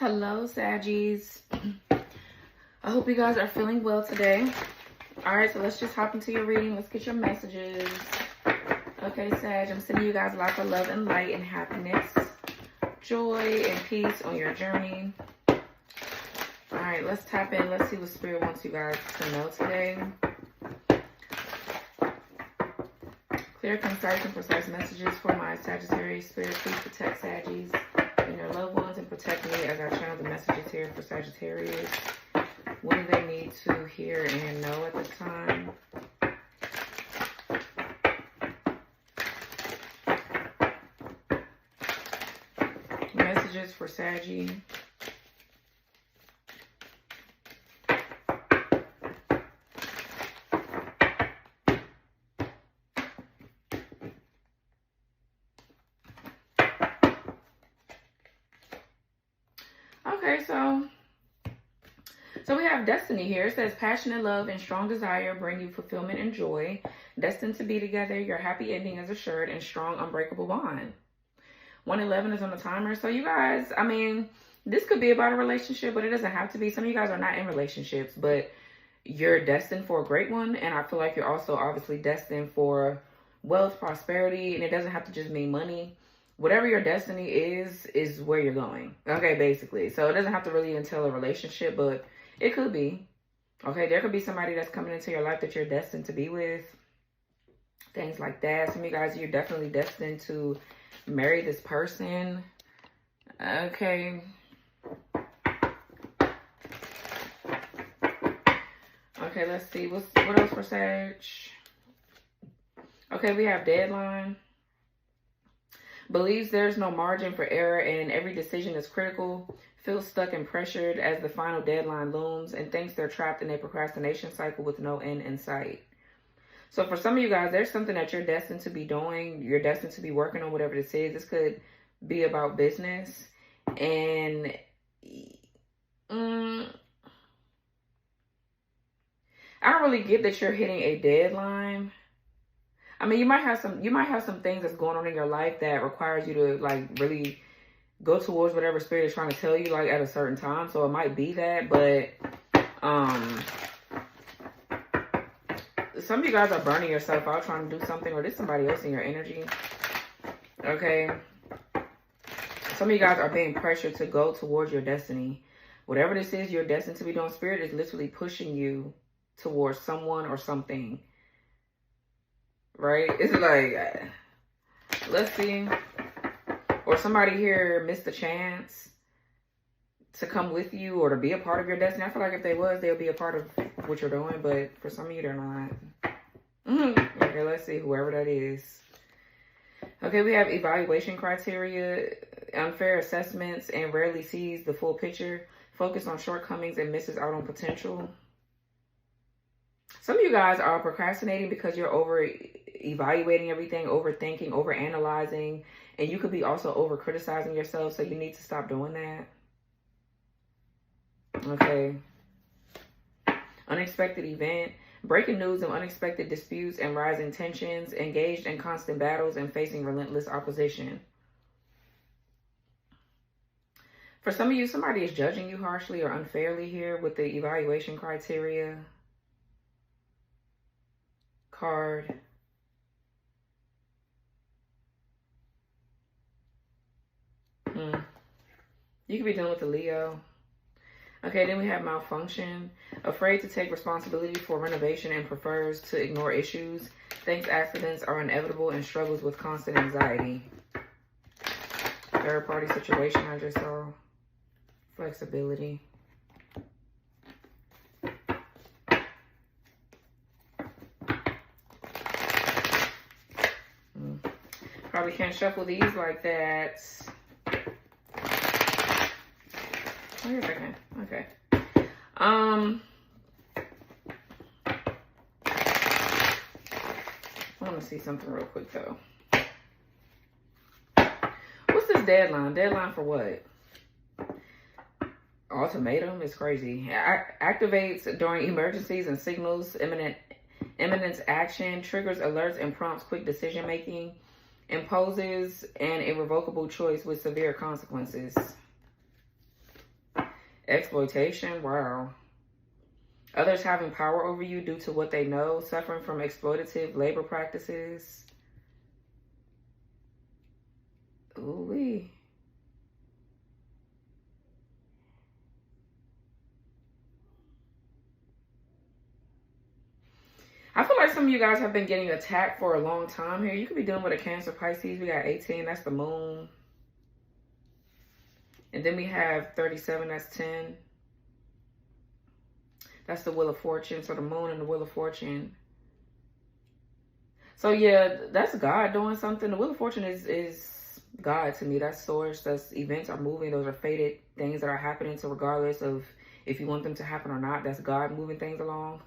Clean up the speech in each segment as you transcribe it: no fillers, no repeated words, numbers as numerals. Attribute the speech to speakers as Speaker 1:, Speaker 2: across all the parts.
Speaker 1: Hello, Saggies. I hope you guys are feeling well today. All right, so let's just hop into your reading. Let's get your messages. Okay, Sag, I'm sending you guys lots of love and light and happiness, joy and peace on your journey. All right, let's tap in. Let's see what Spirit wants you guys to know today. Clear, concise, and precise messages for my Sagittarius Spirit. Please protect Saggies and your loved ones and protect me as I channel the messages here for Sagittarius. What do they need to hear and know at the time? Messages for Saggy. Okay, so we have destiny here. It says passionate love and strong desire bring you fulfillment and joy. Destined to be together, your happy ending is assured and strong unbreakable bond. 111 is on the timer. So you guys, I mean, this could be about a relationship, but it doesn't have to be. Some of you guys are not in relationships, but you're destined for a great one. And I feel like you're also obviously destined for wealth, prosperity, and it doesn't have to just mean money. Whatever your destiny is where you're going. Okay, basically. So it doesn't have to really entail a relationship, but it could be. Okay, there could be somebody that's coming into your life that you're destined to be with. Things like that. Some of you guys, you're definitely destined to marry this person. Okay. Okay, let's see. What else for Sag? Okay, we have deadline. Believes there's no margin for error and every decision is critical. Feels stuck and pressured as the final deadline looms and thinks they're trapped in a procrastination cycle with no end in sight. So for some of you guys, there's something that you're destined to be doing. You're destined to be working on whatever this is. This could be about business. And I don't really get that you're hitting a deadline. I mean, you might have some things that's going on in your life that requires you to like really go towards whatever Spirit is trying to tell you like at a certain time. So it might be that, but some of you guys are burning yourself out trying to do something, or there's somebody else in your energy. Okay. Some of you guys are being pressured to go towards your destiny. Whatever this is you're destined to be doing, Spirit is literally pushing you towards someone or something. Right? It's like, let's see. Or somebody here missed a chance to come with you or to be a part of your destiny. I feel like if they was, they'll be a part of what you're doing. But for some of you, they're not. Okay, let's see. Whoever that is. Okay, we have evaluation criteria. Unfair assessments and rarely sees the full picture. Focus on shortcomings and misses out on potential. Some of you guys are procrastinating because you're over evaluating everything, overthinking, over analyzing, and you could be also over criticizing yourself. So you need to stop doing that. Okay. Unexpected event. Breaking news of unexpected disputes and rising tensions. Engaged in constant battles and facing relentless opposition. For some of you, somebody is judging you harshly or unfairly here with the evaluation criteria card. You could be dealing with a Leo. Okay, then we have malfunction. Afraid to take responsibility for renovation and prefers to ignore issues. Thinks accidents are inevitable and struggles with constant anxiety. Third party situation I just saw. Flexibility. Probably can't shuffle these like that. Wait a second. Okay. I want to see something real quick though. What's this deadline? Deadline for what? Ultimatum is crazy. Activates during emergencies and signals imminent action, triggers alerts and prompts quick decision making, imposes an irrevocable choice with severe consequences. Exploitation. Wow. Others having power over you due to what they know. Suffering from exploitative labor practices. Ooh-wee. I feel like some of you guys have been getting attacked for a long time here. You could be dealing with a Cancer, Pisces. We got 18. That's the moon. And then we have 37. That's 10. That's the Wheel of Fortune. So the moon and the Wheel of Fortune. So yeah, that's God doing something. The Wheel of Fortune is God to me. That's source. That's events are moving. Those are fated things that are happening. So regardless of if you want them to happen or not, that's God moving things along.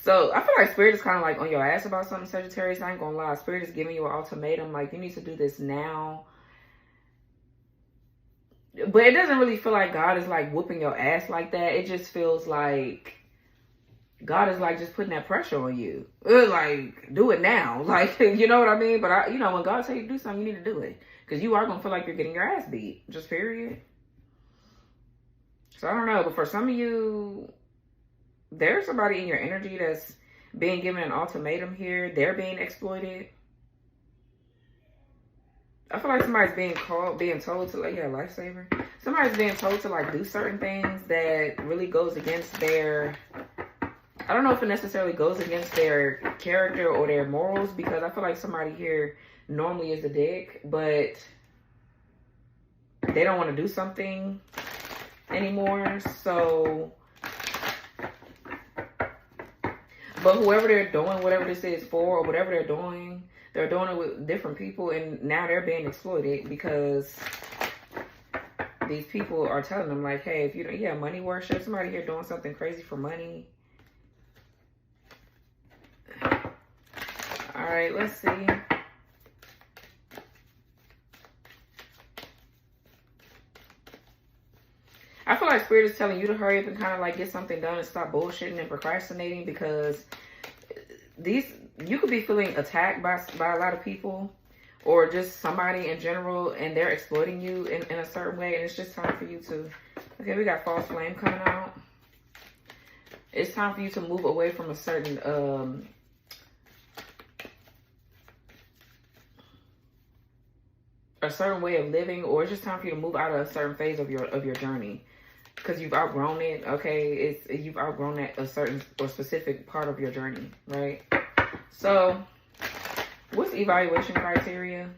Speaker 1: So I feel like Spirit is kind of like on your ass about something, Sagittarius. I ain't gonna lie. Spirit is giving you an ultimatum. Like, you need to do this now. But it doesn't really feel like God is like whooping your ass like that. It just feels like God is like just putting that pressure on you. Like, do it now. Like, you know what I mean? But you know, when God tells you to do something, you need to do it. Because you are going to feel like you're getting your ass beat. Just period. So I don't know. But for some of you, there's somebody in your energy that's being given an ultimatum here. They're being exploited. I feel like somebody's being told to, like, yeah, lifesaver. Somebody's being told to, like, do certain things that really goes against their, I don't know if it necessarily goes against their character or their morals, because I feel like somebody here normally is a dick, but they don't want to do something anymore. So, but whoever they're doing, whatever this is for, or whatever they're doing it with different people, and now they're being exploited because these people are telling them, like, hey, if you don't, yeah, money worship, somebody here doing something crazy for money. All right, let's see. I feel like Spirit is telling you to hurry up and kind of like get something done and stop bullshitting and procrastinating, because you could be feeling attacked by a lot of people, or just somebody in general, and they're exploiting you in a certain way, and it's just time for you to, okay, we got false flame coming out. It's time for you to move away from a certain way of living, or it's just time for you to move out of a certain phase of your journey, because you've outgrown it. Okay, you've outgrown that a certain or specific part of your journey, right? So, what's evaluation criteria?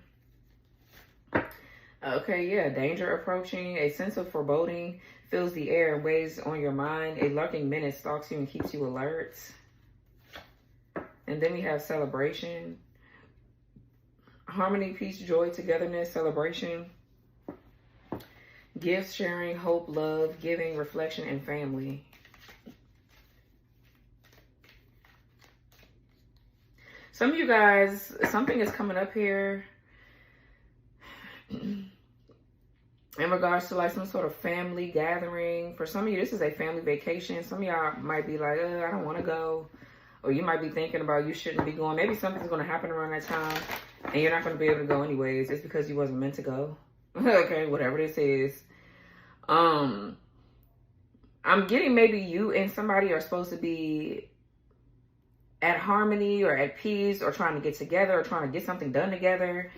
Speaker 1: Okay, yeah, danger approaching. A sense of foreboding fills the air and weighs on your mind. A lurking menace stalks you and keeps you alert. And then we have celebration. Harmony, peace, joy, togetherness, celebration. Gifts, sharing, hope, love, giving, reflection, and family. Some of you guys, something is coming up here in regards to like some sort of family gathering. For some of you, this is a family vacation. Some of y'all might be like, I don't want to go. Or you might be thinking about you shouldn't be going. Maybe something's going to happen around that time and you're not going to be able to go anyways. It's because you wasn't meant to go. Okay, whatever this is. I'm getting maybe you and somebody are supposed to be at harmony or at peace, or trying to get together, or trying to get something done together.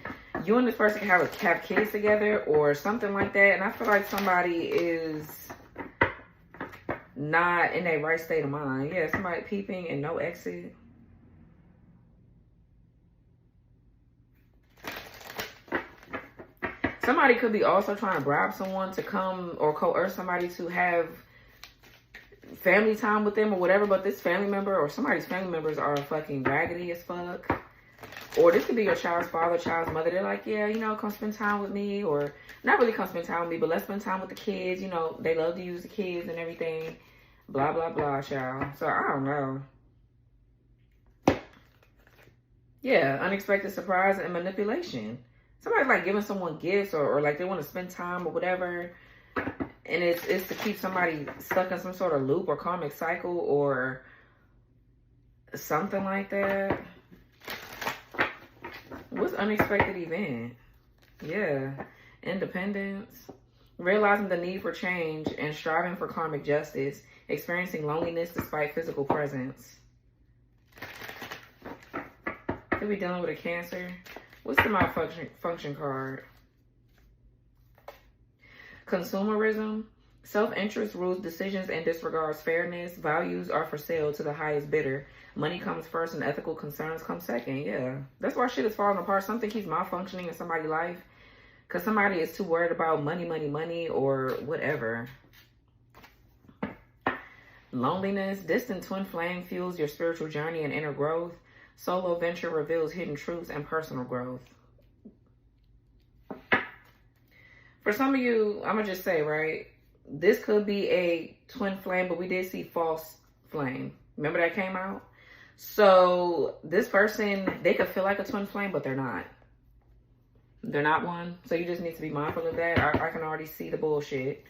Speaker 1: You and this person can have kids together or something like that. And I feel like somebody is not in a right state of mind. Yeah, somebody peeping and no exit. Somebody could be also trying to bribe someone to come, or coerce somebody to have family time with them or whatever, but this family member or somebody's family members are fucking raggedy as fuck. Or this could be your child's father, child's mother. They're like, yeah, you know, come spend time with me, or not really come spend time with me, but let's spend time with the kids. You know, they love to use the kids and everything. Blah, blah, blah, child. So I don't know. Yeah, unexpected surprise and manipulation. Somebody's like giving someone gifts, or like they want to spend time or whatever. And it's to keep somebody stuck in some sort of loop or karmic cycle or something like that. What's unexpected event? Yeah. Independence. Realizing the need for change and striving for karmic justice. Experiencing loneliness despite physical presence. Could be dealing with a Cancer. What's the malfunction card? Consumerism. Self-interest rules decisions and disregards fairness. Values are for sale to the highest bidder. Money comes first and ethical concerns come second. Yeah. That's why shit is falling apart. Something keeps malfunctioning in somebody's life. Because somebody is too worried about money, or whatever. Loneliness. Distant twin flame fuels your spiritual journey and inner growth. Solo venture reveals hidden truths and personal growth. For some of you, I'm going to just say, right? This could be a twin flame, but we did see false flame. Remember that came out? So this person, they could feel like a twin flame, but they're not. They're not one. So you just need to be mindful of that. I can already see the bullshit.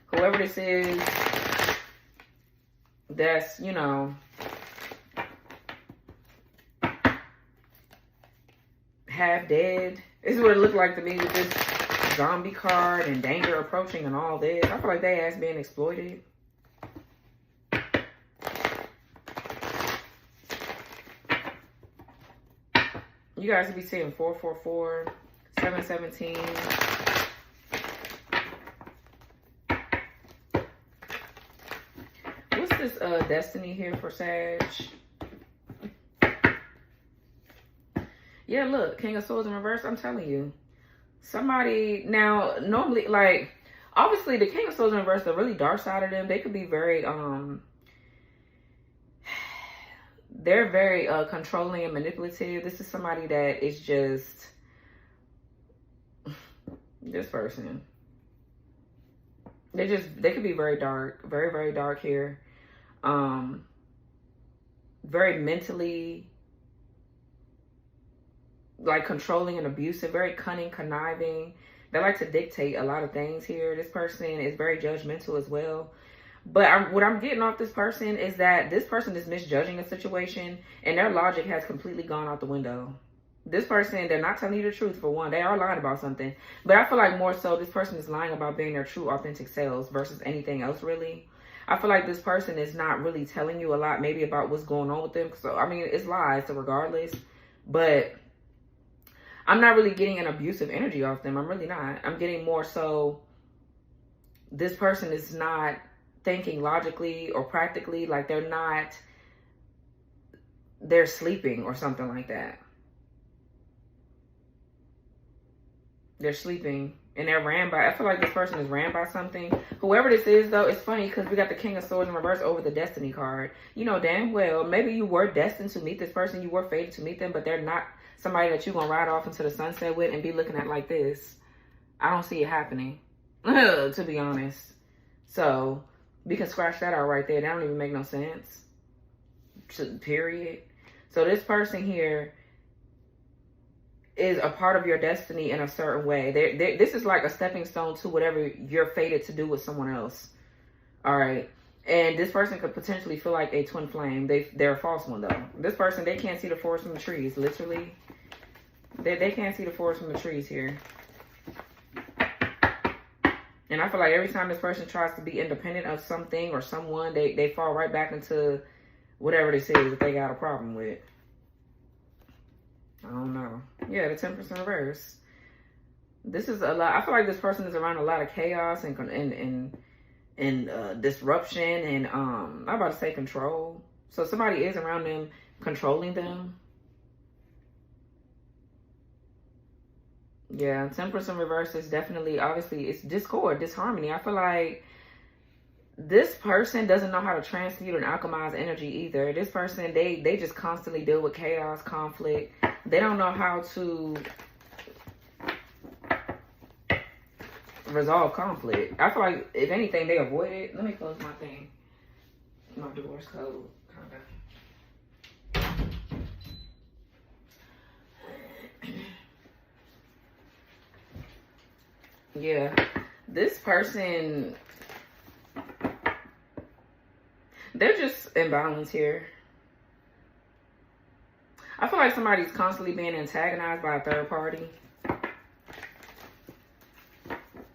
Speaker 1: Whoever this is, that's, you know, half dead. This is what it looked like to me with this zombie card and danger approaching and all this. I feel like they ass being exploited. You guys will be seeing 444, 717. What's this destiny here for Sag? Yeah, look, King of Swords in reverse. I'm telling you. Somebody, now, normally, like, obviously the King of Swords in reverse, the really dark side of them, they could be very, they're very controlling and manipulative. This is somebody that is just, this person. They could be very dark, very, very dark here. Very mentally, like, controlling and abusive, very cunning, conniving. They like to dictate a lot of things here. This person is very judgmental as well. But what I'm getting off this person is that this person is misjudging a situation and their logic has completely gone out the window. This person, they're not telling you the truth, for one. They are lying about something. But I feel like more so this person is lying about being their true, authentic selves versus anything else, really. I feel like this person is not really telling you a lot, maybe about what's going on with them. So, I mean, it's lies, so regardless. But I'm not really getting an abusive energy off them. I'm really not. I'm getting more so this person is not thinking logically or practically. Like they're sleeping or something like that. They're sleeping and they're ran by, I feel like this person is ran by something. Whoever this is, though, it's funny because we got the King of Swords in reverse over the Destiny card. You know damn well, maybe you were destined to meet this person. You were fated to meet them, but they're not somebody that you're going to ride off into the sunset with and be looking at like this. I don't see it happening, to be honest. So we can scratch that out right there. That don't even make no sense. Period. So this person here is a part of your destiny in a certain way. This is like a stepping stone to whatever you're fated to do with someone else. All right. And this person could potentially feel like a twin flame. They're a false one, though. This person, they can't see the forest from the trees, literally. They can't see the forest from the trees here. And I feel like every time this person tries to be independent of something or someone, they fall right back into whatever this is that they got a problem with. I don't know. Yeah, the 10% reverse. This is a lot. I feel like this person is around a lot of chaos and disruption and I'm about to say control. So somebody is around them controlling them. Yeah, 10% reverse is definitely, obviously, it's discord, disharmony. I feel like this person doesn't know how to transmute and alchemize energy either. This person, they just constantly deal with chaos, conflict. They don't know how to resolve conflict. I feel like, if anything, they avoid it. Let me close my thing. My divorce code, kind of. Yeah, this person, they're just imbalanced here. I feel like somebody's constantly being antagonized by a third party.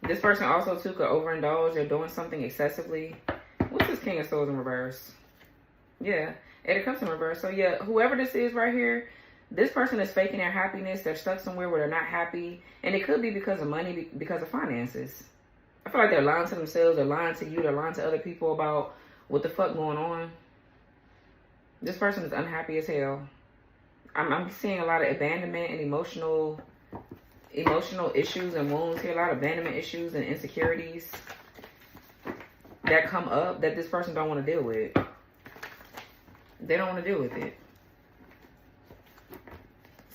Speaker 1: This person also too could overindulge or doing something excessively. What's this King of Swords in reverse? Yeah, Eight of Cups in reverse. So yeah, whoever this is right here, this person is faking their happiness. They're stuck somewhere where they're not happy. And it could be because of money, because of finances. I feel like they're lying to themselves. They're lying to you. They're lying to other people about what the fuck going on. This person is unhappy as hell. I'm seeing a lot of abandonment and emotional issues and wounds here. A lot of abandonment issues and insecurities that come up that this person don't want to deal with. They don't want to deal with it.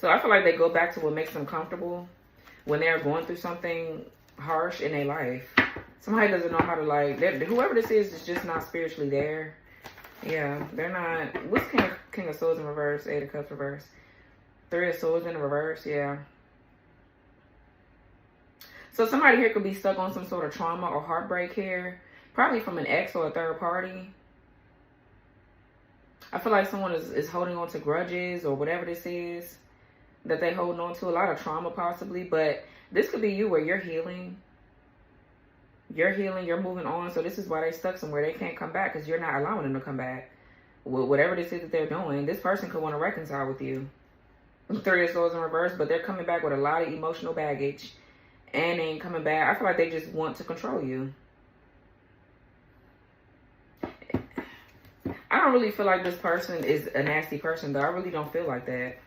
Speaker 1: So I feel like they go back to what makes them comfortable when they're going through something harsh in their life. Somebody doesn't know how to, like, whoever this is just not spiritually there. Yeah, they're not. What's King of Swords in reverse? Eight of Cups reverse. Three of Swords in reverse. Yeah. So somebody here could be stuck on some sort of trauma or heartbreak here. Probably from an ex or a third party. I feel like someone is holding on to grudges or whatever this is that they holding on to. A lot of trauma possibly. But this could be you where you're healing. You're healing, you're moving on. So this is why they stuck somewhere. They can't come back because you're not allowing them to come back. Whatever this is that they're doing, this person could want to reconcile with you. Three of Swords in reverse, but they're coming back with a lot of emotional baggage. And they ain't coming back. I feel like they just want to control you. I don't really feel like this person is a nasty person, though. I really don't feel like that.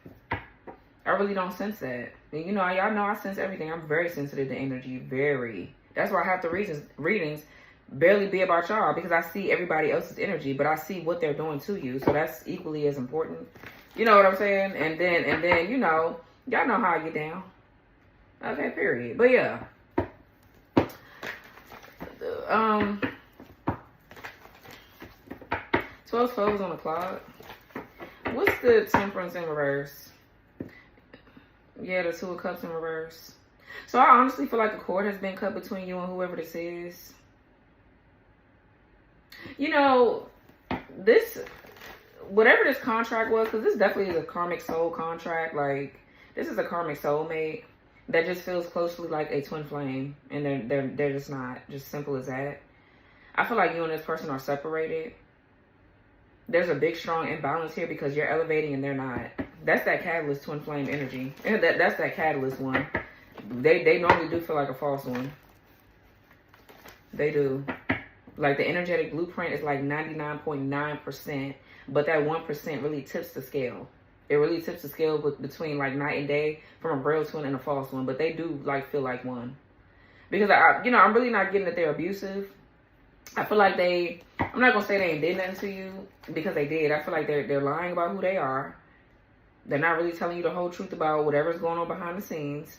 Speaker 1: I really don't sense that. And, you know, y'all know I sense everything. I'm very sensitive to energy. Very. That's why I have the readings barely be about y'all, because I see everybody else's energy, but I see what they're doing to you. So that's equally as important. You know what I'm saying? And then, you know, y'all know how I get down. Okay, period. But yeah. 12 on the clock. What's the Temperance in reverse? Yeah, the Two of Cups in reverse. So I honestly feel like a cord has been cut between you and whoever this is. You know, whatever this contract was, because this definitely is a karmic soul contract. Like, this is a karmic soulmate that just feels closely like a twin flame. And they're just not. Just simple as that. I feel like you and this person are separated. There's a big, strong imbalance here because you're elevating and they're not. That's that catalyst twin flame energy. And that's that catalyst one. They normally do feel like a false one. They do. Like, the energetic blueprint is like 99.9%. But that 1% really tips the scale. It really tips the scale between like night and day from a real twin and a false one. But they do like feel like one. Because, I'm really not getting that they're abusive. I feel like I'm not going to say they ain't did nothing to you, because they did. I feel like they're lying about who they are. They're not really telling you the whole truth about whatever's going on behind the scenes.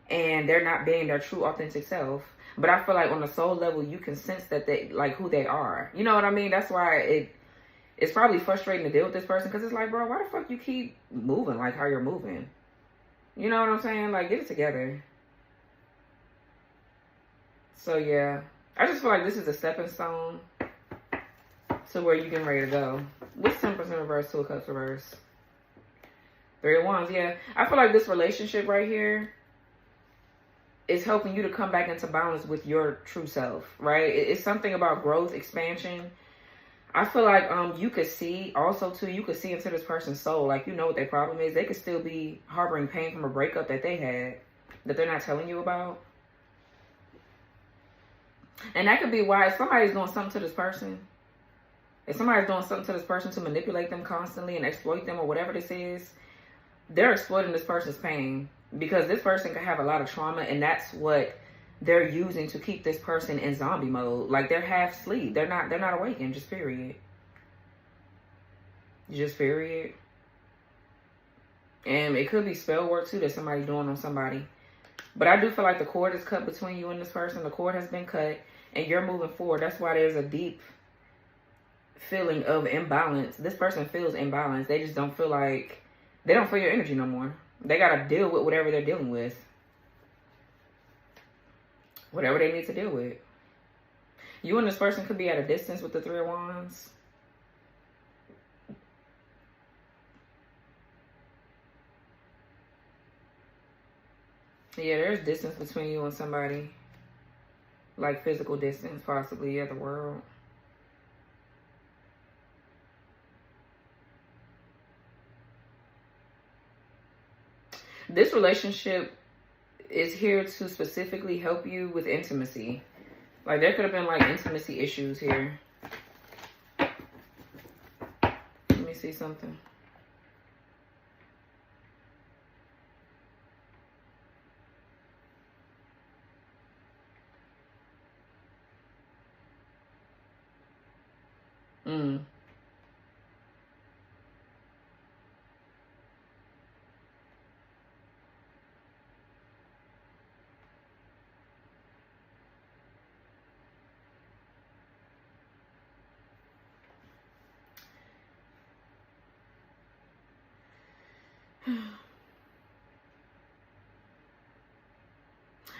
Speaker 1: And they're not being their true, authentic self. But I feel like on the soul level, you can sense that they, like, who they are. You know what I mean? That's why it's probably frustrating to deal with this person. Because it's like, bro, why the fuck you keep moving like how you're moving? You know what I'm saying? Like, get it together. So, yeah. I just feel like this is a stepping stone to where you're getting ready to go. What's 10% reverse, Two of Cups reverse? Three of Wands, yeah. I feel like this relationship right here is helping you to come back into balance with your true self, right? It's something about growth, expansion. I feel like you could see also too, you could see into this person's soul. Like, you know what their problem is. They could still be harboring pain from a breakup that they had that they're not telling you about. And that could be why if somebody's doing something to this person, if somebody's doing something to this person to manipulate them constantly and exploit them or whatever this is, they're exploiting this person's pain. Because this person can have a lot of trauma, and that's what they're using to keep this person in zombie mode. Like, they're half asleep. They're not awakened, just period. Just period. And it could be spell work too that somebody's doing on somebody. But I do feel like the cord is cut between you and this person. The cord has been cut and you're moving forward. That's why there's a deep feeling of imbalance. This person feels imbalanced. They just don't feel like, they don't feel your energy no more. They got to deal with whatever they're dealing with. Whatever they need to deal with. You and this person could be at a distance with the Three of Wands. Yeah, there's distance between you and somebody. Like physical distance, possibly, the world. This relationship is here to specifically help you with intimacy. Like, there could have been, like, intimacy issues here. Let me see something.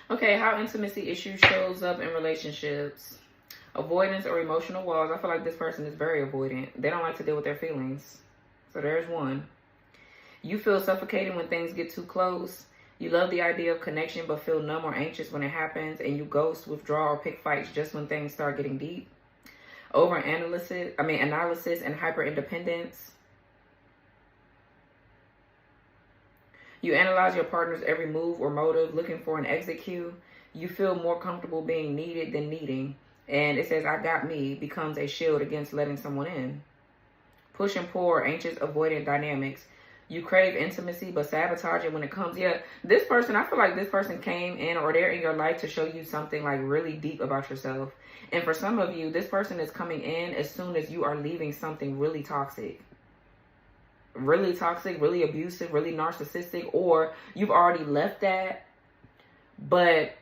Speaker 1: Okay, how intimacy issues shows up in relationships. Avoidance or emotional walls. I feel like this person is very avoidant. They don't like to deal with their feelings. So there's one. You feel suffocating when things get too close. You love the idea of connection but feel numb or anxious when it happens. And you ghost, withdraw, or pick fights just when things start getting deep. Analysis and hyper independence. You analyze your partner's every move or motive, looking for an exit cue. You feel more comfortable being needed than needing. And it says, I got me, becomes a shield against letting someone in. Push and pull or anxious avoidant dynamics. You crave intimacy but sabotage it when it comes. Yeah, this person, I feel like this person came in or they're in your life to show you something like really deep about yourself. And for some of you, this person is coming in as soon as you are leaving something really toxic. Really toxic, really abusive, really narcissistic, or you've already left that, but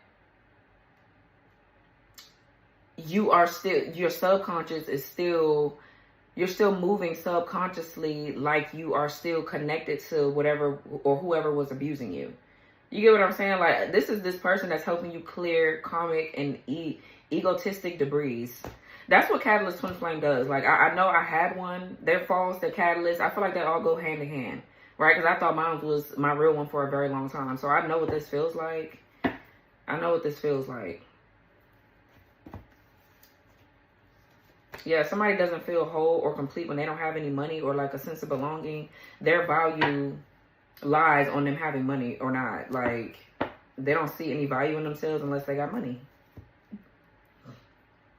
Speaker 1: you are still, your subconscious is still, you're still moving subconsciously like you are still connected to whatever or whoever was abusing you. You get what I'm saying? Like, this is this person that's helping you clear karmic and egotistic debris. That's what Catalyst Twin Flame does. Like, I know I had one. They're false, they're Catalyst. I feel like they all go hand in hand, right? Because I thought mine was my real one for a very long time. So I know what this feels like. I know what this feels like. Yeah, somebody doesn't feel whole or complete when they don't have any money or like a sense of belonging. Their value lies on them having money or not. Like, they don't see any value in themselves unless they got money.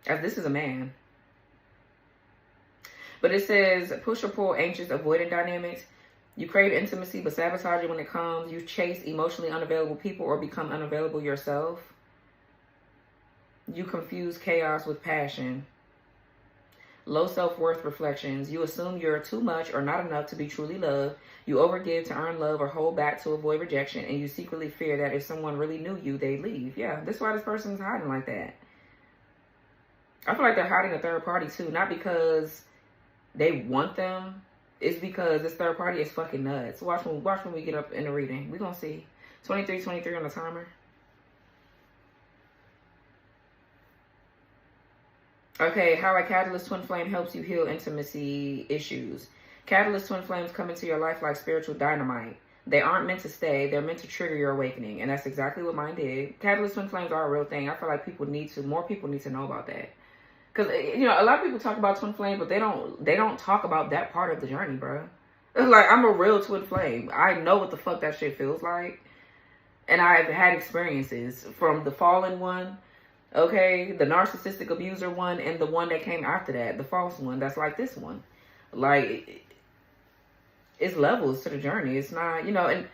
Speaker 1: As this is a man. But it says, push or pull, anxious, avoidant dynamics. You crave intimacy but sabotage it when it comes. You chase emotionally unavailable people or become unavailable yourself. You confuse chaos with passion. Low self-worth reflections. You assume you're too much or not enough to be truly loved. You overgive to earn love or hold back to avoid rejection. And you secretly fear that if someone really knew you, they'd leave. Yeah, that's why this person's hiding like that. I feel like they're hiding a third party too. Not because they want them. It's because this third party is fucking nuts. Watch when we get up in the reading. We're going to see. 23 on the timer. Okay, how a Catalyst Twin Flame helps you heal intimacy issues. Catalyst Twin Flames come into your life like spiritual dynamite. They aren't meant to stay. They're meant to trigger your awakening. And that's exactly what mine did. Catalyst Twin Flames are a real thing. I feel like more people need to know about that. Because, you know, a lot of people talk about twin flame, but they don't talk about that part of the journey, bro. Like, I'm a real twin flame. I know what the fuck that shit feels like. And I've had experiences from the fallen one, okay, the narcissistic abuser one, and the one that came after that, the false one, that's like this one. Like, it's levels to the journey. It's not, you know, and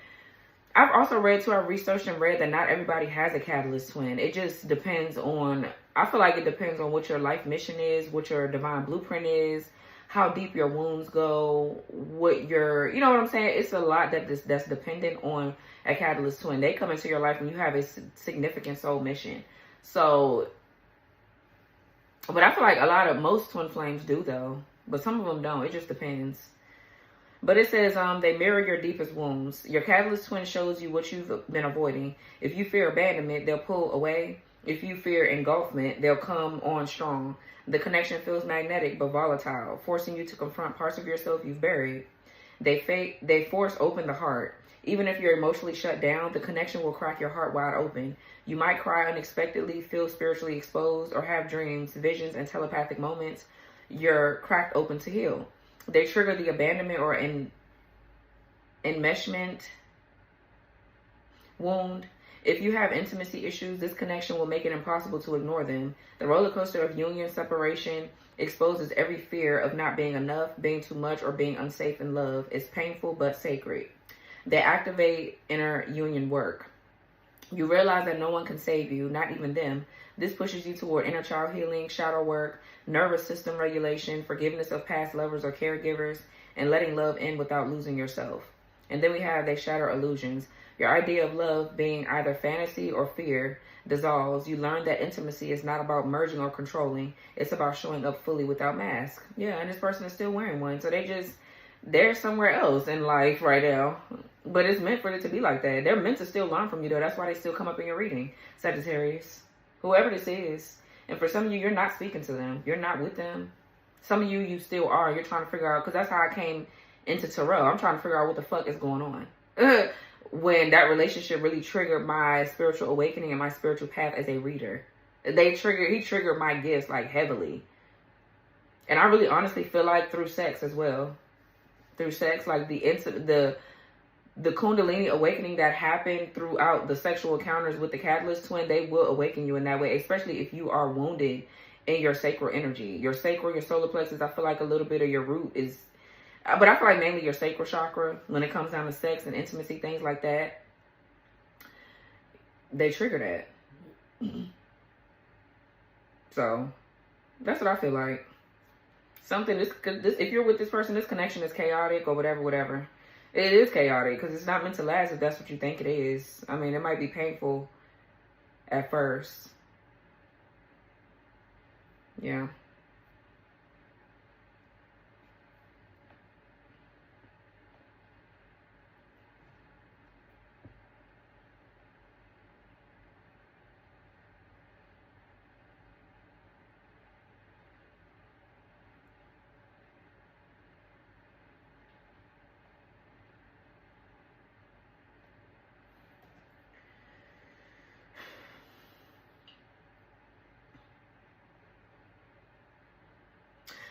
Speaker 1: I've also read too, I researched and read that not everybody has a catalyst twin. It just depends on, I feel like it depends on what your life mission is, what your divine blueprint is, how deep your wounds go, what your, you know what I'm saying? It's a lot that's dependent on a catalyst twin. They come into your life when you have a significant soul mission. So, but I feel like most twin flames do though, but some of them don't. It just depends. But it says, they mirror your deepest wounds. Your catalyst twin shows you what you've been avoiding. If you fear abandonment, they'll pull away. If you fear engulfment, they'll come on strong. The connection feels magnetic but volatile, forcing you to confront parts of yourself you've buried. They force open the heart. Even if you're emotionally shut down, the connection will crack your heart wide open. You might cry unexpectedly, feel spiritually exposed, or have dreams, visions, and telepathic moments. You're cracked open to heal. They trigger the abandonment or enmeshment wound. If you have intimacy issues, this connection will make it impossible to ignore them. The roller coaster of union separation exposes every fear of not being enough, being too much, or being unsafe in love. It's painful but sacred. They activate inner union work. You realize that no one can save you, not even them. This pushes you toward inner child healing, shadow work, nervous system regulation, forgiveness of past lovers or caregivers, and letting love in without losing yourself. And then we have they shatter illusions. Your idea of love being either fantasy or fear dissolves. You learn that intimacy is not about merging or controlling. It's about showing up fully without mask. Yeah, and this person is still wearing one. So they're somewhere else in life right now. But it's meant for it to be like that. They're meant to still learn from you, though. That's why they still come up in your reading, Sagittarius. Whoever this is. And for some of you, you're not speaking to them. You're not with them. Some of you, you still are. You're trying to figure out, because that's how I came into tarot. I'm trying to figure out what the fuck is going on. When that relationship really triggered my spiritual awakening and my spiritual path as a reader. He triggered my gifts like heavily. And I really honestly feel like through sex as well. Through sex, like the Kundalini awakening that happened throughout the sexual encounters with the Catalyst twin, they will awaken you in that way, especially if you are wounded in your sacral energy. Your sacral, your solar plexus, I feel like a little bit of your root is, but I feel like mainly your sacral chakra, when it comes down to sex and intimacy, things like that, they trigger that. So, that's what I feel like. If you're with this person, this connection is chaotic or whatever. It is chaotic because it's not meant to last if that's what you think it is. I mean, it might be painful at first. Yeah.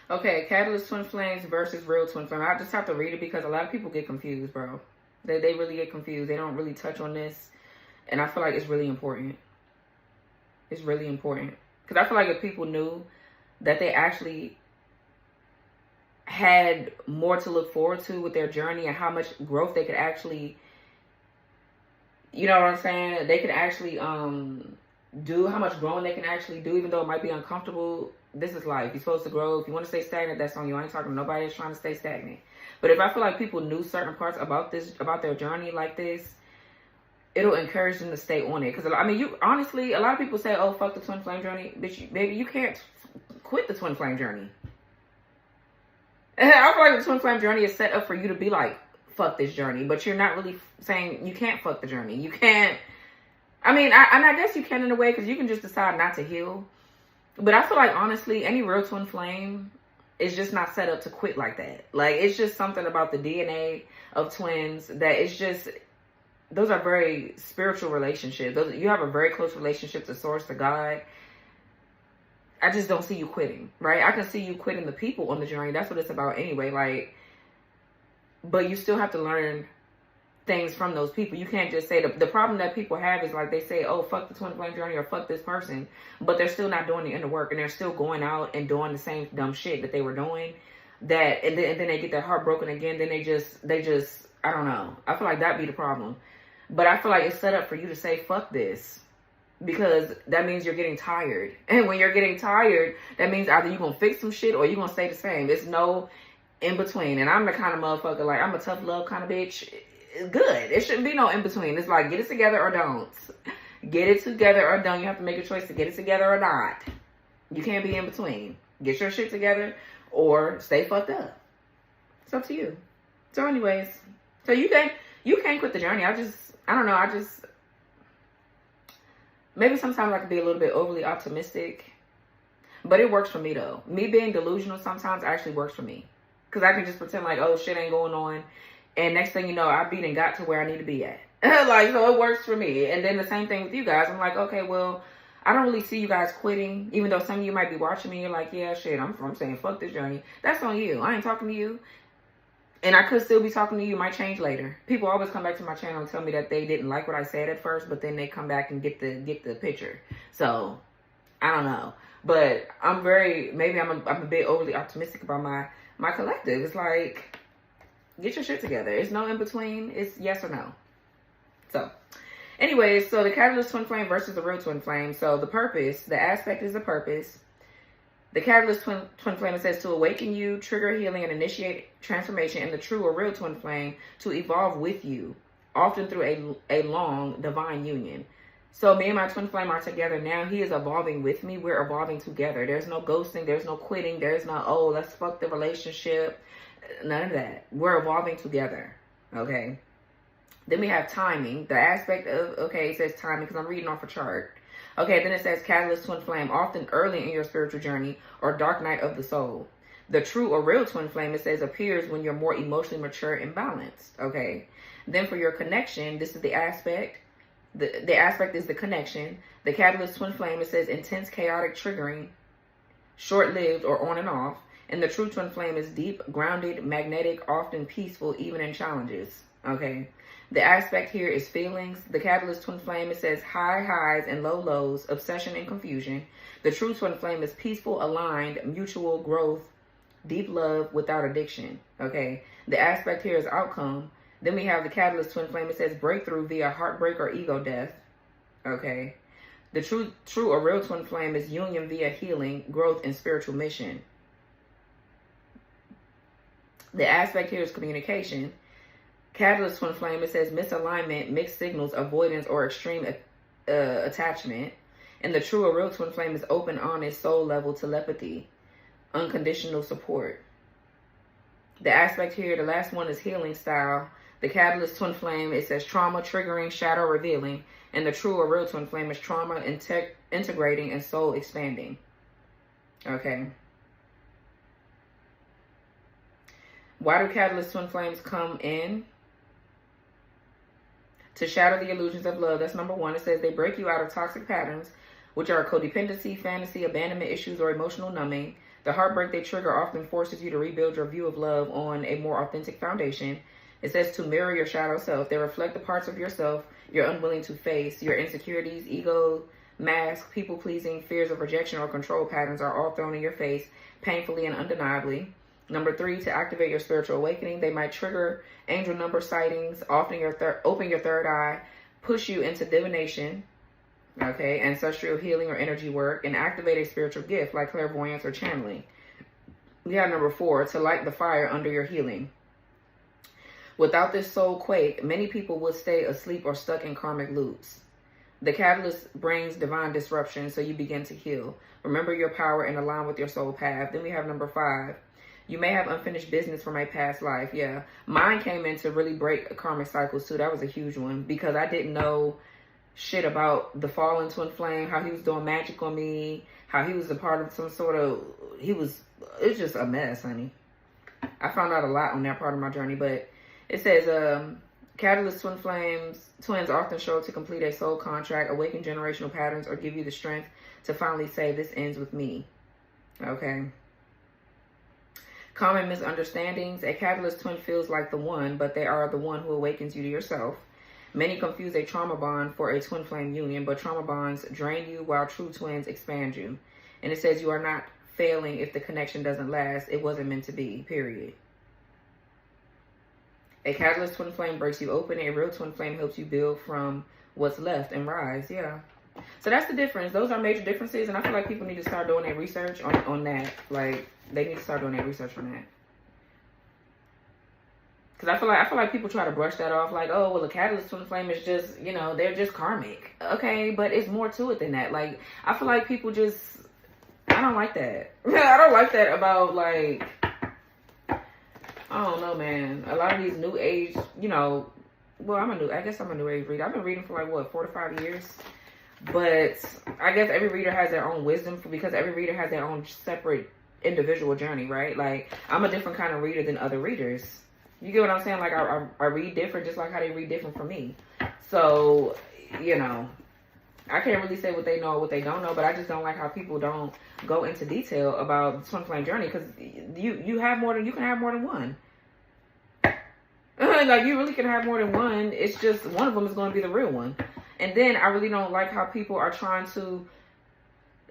Speaker 1: Okay, Catalyst Twin Flames versus Real Twin Flame. I just have to read it because a lot of people get confused, bro. They really get confused. They don't really touch on this. And I feel like it's really important. It's really important. Because I feel like if people knew that they actually had more to look forward to with their journey and how much growth they could actually, you know what I'm saying? They could actually do, how much growing they can actually do, even though it might be uncomfortable. This is life. You're supposed to grow. If you want to stay stagnant, that's on you. I ain't talking to nobody that's trying to stay stagnant. But if I feel like people knew certain parts about this, about their journey like this, it'll encourage them to stay on it. Because, I mean, you honestly, a lot of people say, oh, fuck the twin flame journey. Bitch, baby, you can't quit the twin flame journey. And I feel like the twin flame journey is set up for you to be like, fuck this journey. But you're not really saying you can't fuck the journey. You can't. I mean, I guess you can in a way because you can just decide not to heal. But I feel like, honestly, any real twin flame is just not set up to quit like that. Like, it's just something about the DNA of twins that it's just, those are very spiritual relationships. You have a very close relationship to Source, to God. I just don't see you quitting, right? I can see you quitting the people on the journey. That's what it's about anyway. Like, but you still have to learn things from those people. You can't just say, the problem that people have is like they say, oh, fuck the twin flame journey or fuck this person, but they're still not doing the inner work and they're still going out and doing the same dumb shit that they were doing, that and then they get their heart broken again. Then they just I don't know. I feel like that'd be the problem. But I feel like it's set up for you to say fuck this, because that means you're getting tired, and when you're getting tired, that means either you're gonna fix some shit or you're gonna stay the same. There's no in between. And I'm the kind of motherfucker, like, I'm a tough love kind of bitch. Good. It shouldn't be no in between. It's like, get it together or don't. Get it together or don't. You have to make a choice to get it together or not. You can't be in between. Get your shit together or stay fucked up. It's up to you. So anyways, so you can't quit the journey. I don't know. Maybe sometimes I can be a little bit overly optimistic, but it works for me though. Me being delusional sometimes actually works for me. Because I can just pretend like, oh, shit ain't going on. And next thing you know, I beat and got to where I need to be at. Like, so it works for me. And then the same thing with you guys. I'm like, okay, well, I don't really see you guys quitting. Even though some of you might be watching me, you're like, yeah, shit, I'm saying fuck this journey. That's on you. I ain't talking to you. And I could still be talking to you. Might change later. People always come back to my channel and tell me that they didn't like what I said at first, but then they come back and get the picture. So, I don't know. But I'm a bit overly optimistic about my collective. It's like, get your shit together. It's no in between. It's yes or no. So, anyways, so the catalyst twin flame versus the real twin flame. So the purpose, the aspect is the purpose. The catalyst twin flame, it says to awaken you, trigger healing, and initiate transformation. And the true or real twin flame to evolve with you, often through a long divine union. So me and my twin flame are together now. He is evolving with me. We're evolving together. There's no ghosting. There's no quitting. There's no, oh, let's fuck the relationship. None of that. We're evolving together. Okay. Then we have timing. The aspect of, okay, it says timing because I'm reading off a chart. Okay, then it says catalyst twin flame, often early in your spiritual journey or dark night of the soul. The true or real twin flame, it says, appears when you're more emotionally mature and balanced. Okay. Then for your connection, this is the aspect. The aspect is the connection. The catalyst twin flame, it says intense, chaotic, triggering, short-lived, or on and off. And the true twin flame is deep, grounded, magnetic, often peaceful, even in challenges. Okay. The aspect here is feelings. The catalyst twin flame, it says high highs and low lows, obsession and confusion. The true twin flame is peaceful, aligned, mutual growth, deep love without addiction. Okay. The aspect here is outcome. Then we have the catalyst twin flame. It says breakthrough via heartbreak or ego death. Okay. The true or real twin flame is union via healing, growth, and spiritual mission. The aspect here is communication. Catalyst twin flame, it says misalignment, mixed signals, avoidance, or extreme attachment. And the true or real twin flame is open, honest, soul level telepathy, unconditional support. The aspect here, the last one, is healing style. The catalyst twin flame, it says trauma, triggering, shadow revealing. And the true or real twin flame is trauma, integrating, and soul expanding. Okay. Why do catalyst twin flames come in? To shatter the illusions of love. That's number one. It says they break you out of toxic patterns, which are codependency, fantasy, abandonment issues, or emotional numbing. The heartbreak they trigger often forces you to rebuild your view of love on a more authentic foundation. It says to mirror your shadow self. They reflect the parts of yourself you're unwilling to face. Your insecurities, ego, mask, people-pleasing, fears of rejection, or control patterns are all thrown in your face, painfully and undeniably. Number three, to activate your spiritual awakening, they might trigger angel number sightings, open your third eye, push you into divination, okay, ancestral healing or energy work, and activate a spiritual gift like clairvoyance or channeling. We have number four, to light the fire under your healing. Without this soul quake, many people would stay asleep or stuck in karmic loops. The catalyst brings divine disruption, so you begin to heal. Remember your power and align with your soul path. Then we have number five. You may have unfinished business from a past life. Yeah. Mine came in to really break karmic cycles too. That was a huge one because I didn't know shit about the fallen twin flame, how he was doing magic on me, how he was a part of some sort of, it's just a mess, honey. I found out a lot on that part of my journey, but it says, catalyst twins often show up to complete a soul contract, awaken generational patterns, or give you the strength to finally say, this ends with me. Okay. Common misunderstandings. A catalyst twin feels like the one, but they are the one who awakens you to yourself. Many confuse a trauma bond for a twin flame union, but trauma bonds drain you while true twins expand you. And it says you are not failing if the connection doesn't last. It wasn't meant to be, period. A catalyst twin flame breaks you open. A real twin flame helps you build from what's left and rise. Yeah. So that's the difference. Those are major differences. And I feel like people need to start doing their research on that. Like, they need to start doing their research on that. Because I feel like people try to brush that off. Like, oh, well, a catalyst twin flame is just, you know, they're just karmic. Okay, but it's more to it than that. Like, I feel like people just, I don't like that. I don't like that about, like, I don't know, man. A lot of these new age, you know, well, I guess I'm a new age reader. I've been reading for like, what, 4 to 5 years? But I guess every reader has their own wisdom because every reader has their own separate individual journey, right? Like, I'm a different kind of reader than other readers. You get what I'm saying? Like, I read different just like how they read different from me. So, you know, I can't really say what they know or what they don't know, but I just don't like how people don't go into detail about the twin flame journey, because you can have more than one. Like, you really can have more than one. It's just one of them is going to be the real one. And then I really don't like how people are trying to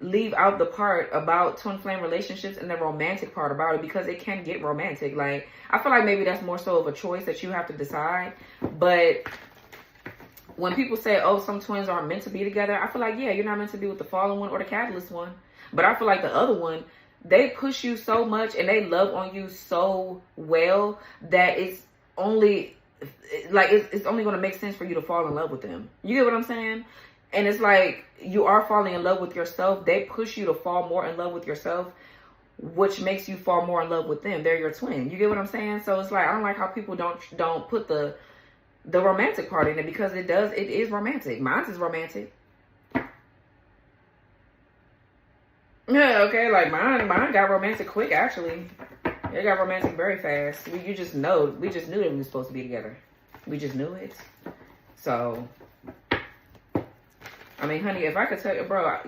Speaker 1: leave out the part about twin flame relationships and the romantic part about it, because it can get romantic. Like, I feel like maybe that's more so of a choice that you have to decide. But when people say, oh, some twins aren't meant to be together, I feel like, yeah, you're not meant to be with the fallen one or the catalyst one. But I feel like the other one, they push you so much and they love on you so well that it's only like it's only going to make sense for you to fall in love with them. You get what I'm saying? And it's like, you are falling in love with yourself. They push you to fall more in love with yourself, which makes you fall more in love with them. They're your twin. You get what I'm saying? So it's like, I don't like how people don't put the romantic part in it, because it is romantic. Mine is romantic. Yeah, okay, like mine got romantic quick, actually. It got romantic very fast. We just knew that we were supposed to be together. We just knew it. So, I mean, honey, if I could tell you, bro,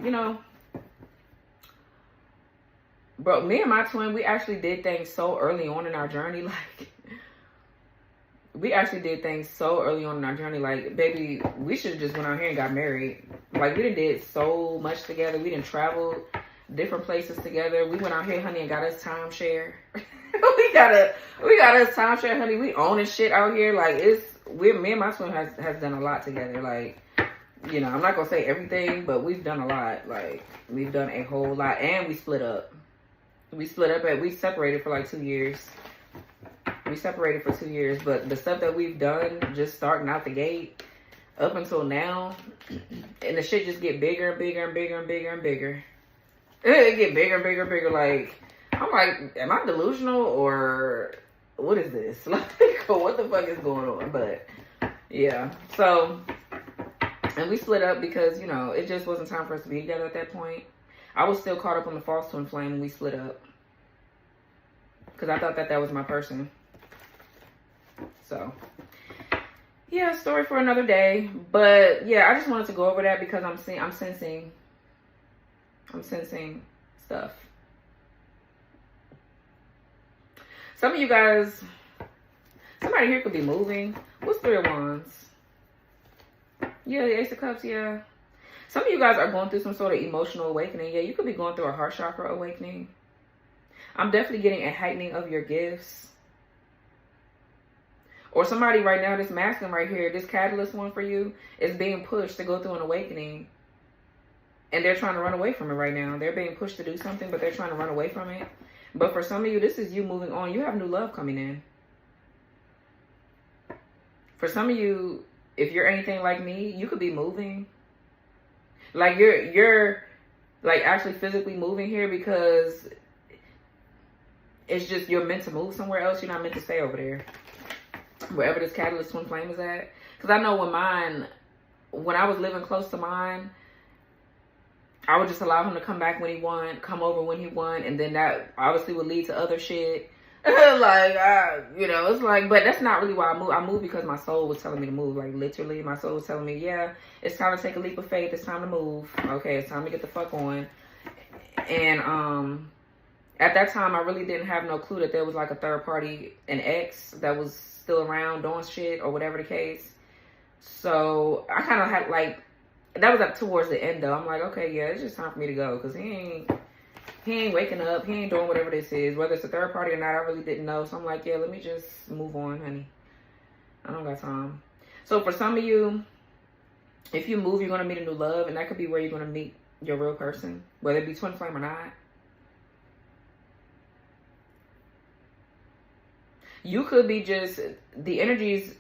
Speaker 1: me and my twin, we actually did things so early on in our journey. Like, we actually did things so early on in our journey. Like, baby, we should have just went out here and got married. Like, we did so much together. We done traveled different places together. We went out here, honey, and got us timeshare. we got us timeshare, honey. We owning shit out here. Like, me and my twin has done a lot together. Like, you know, I'm not gonna say everything, but we've done a lot. Like, we've done a whole lot, and we split up. We separated for like 2 years. We separated for 2 years, but the stuff that we've done, just starting out the gate up until now, and the shit just get bigger and bigger and bigger and bigger and bigger. It get bigger and bigger and bigger. Like, I'm like, am I delusional or what is this? Like, what the fuck is going on? But yeah, so, and we split up because, you know, it just wasn't time for us to be together at that point. I was still caught up on the false twin flame when we split up, because I thought that was my person. So, yeah, story for another day. But yeah, I just wanted to go over that because I'm sensing stuff. Some of you guys, somebody here could be moving. What's 3 of Wands? Yeah, the Ace of Cups, yeah. Some of you guys are going through some sort of emotional awakening. Yeah, you could be going through a heart chakra awakening. I'm definitely getting a heightening of your gifts. Or somebody right now, this masculine right here, this catalyst one for you, is being pushed to go through an awakening. And they're trying to run away from it right now. They're being pushed to do something, but they're trying to run away from it. But for some of you, this is you moving on. You have new love coming in. For some of you, if you're anything like me, you could be moving. Like, you're like actually physically moving here, because it's just you're meant to move somewhere else. You're not meant to stay over there, wherever this catalyst twin flame is at. Because I know when I was living close to mine, I would just allow him to come back when he won, come over when he won, and then that obviously would lead to other shit. Like, you know, it's like, but that's not really why I moved. I moved because my soul was telling me to move. Like, literally, my soul was telling me, yeah, it's time to take a leap of faith. It's time to move. Okay, it's time to get the fuck on. And at that time, I really didn't have no clue that there was like a third party, an ex that was still around doing shit or whatever the case. So I kind of had like, that was up towards the end though. I'm like, okay, yeah, it's just time for me to go, because he ain't waking up. He ain't doing whatever this is, whether it's a third party or not. I really didn't know. So I'm like, yeah, let me just move on, honey. I don't got time. So for some of you, if you move, you're going to meet a new love, and that could be where you're going to meet your real person, whether it be twin flame or not. You could be just, the energies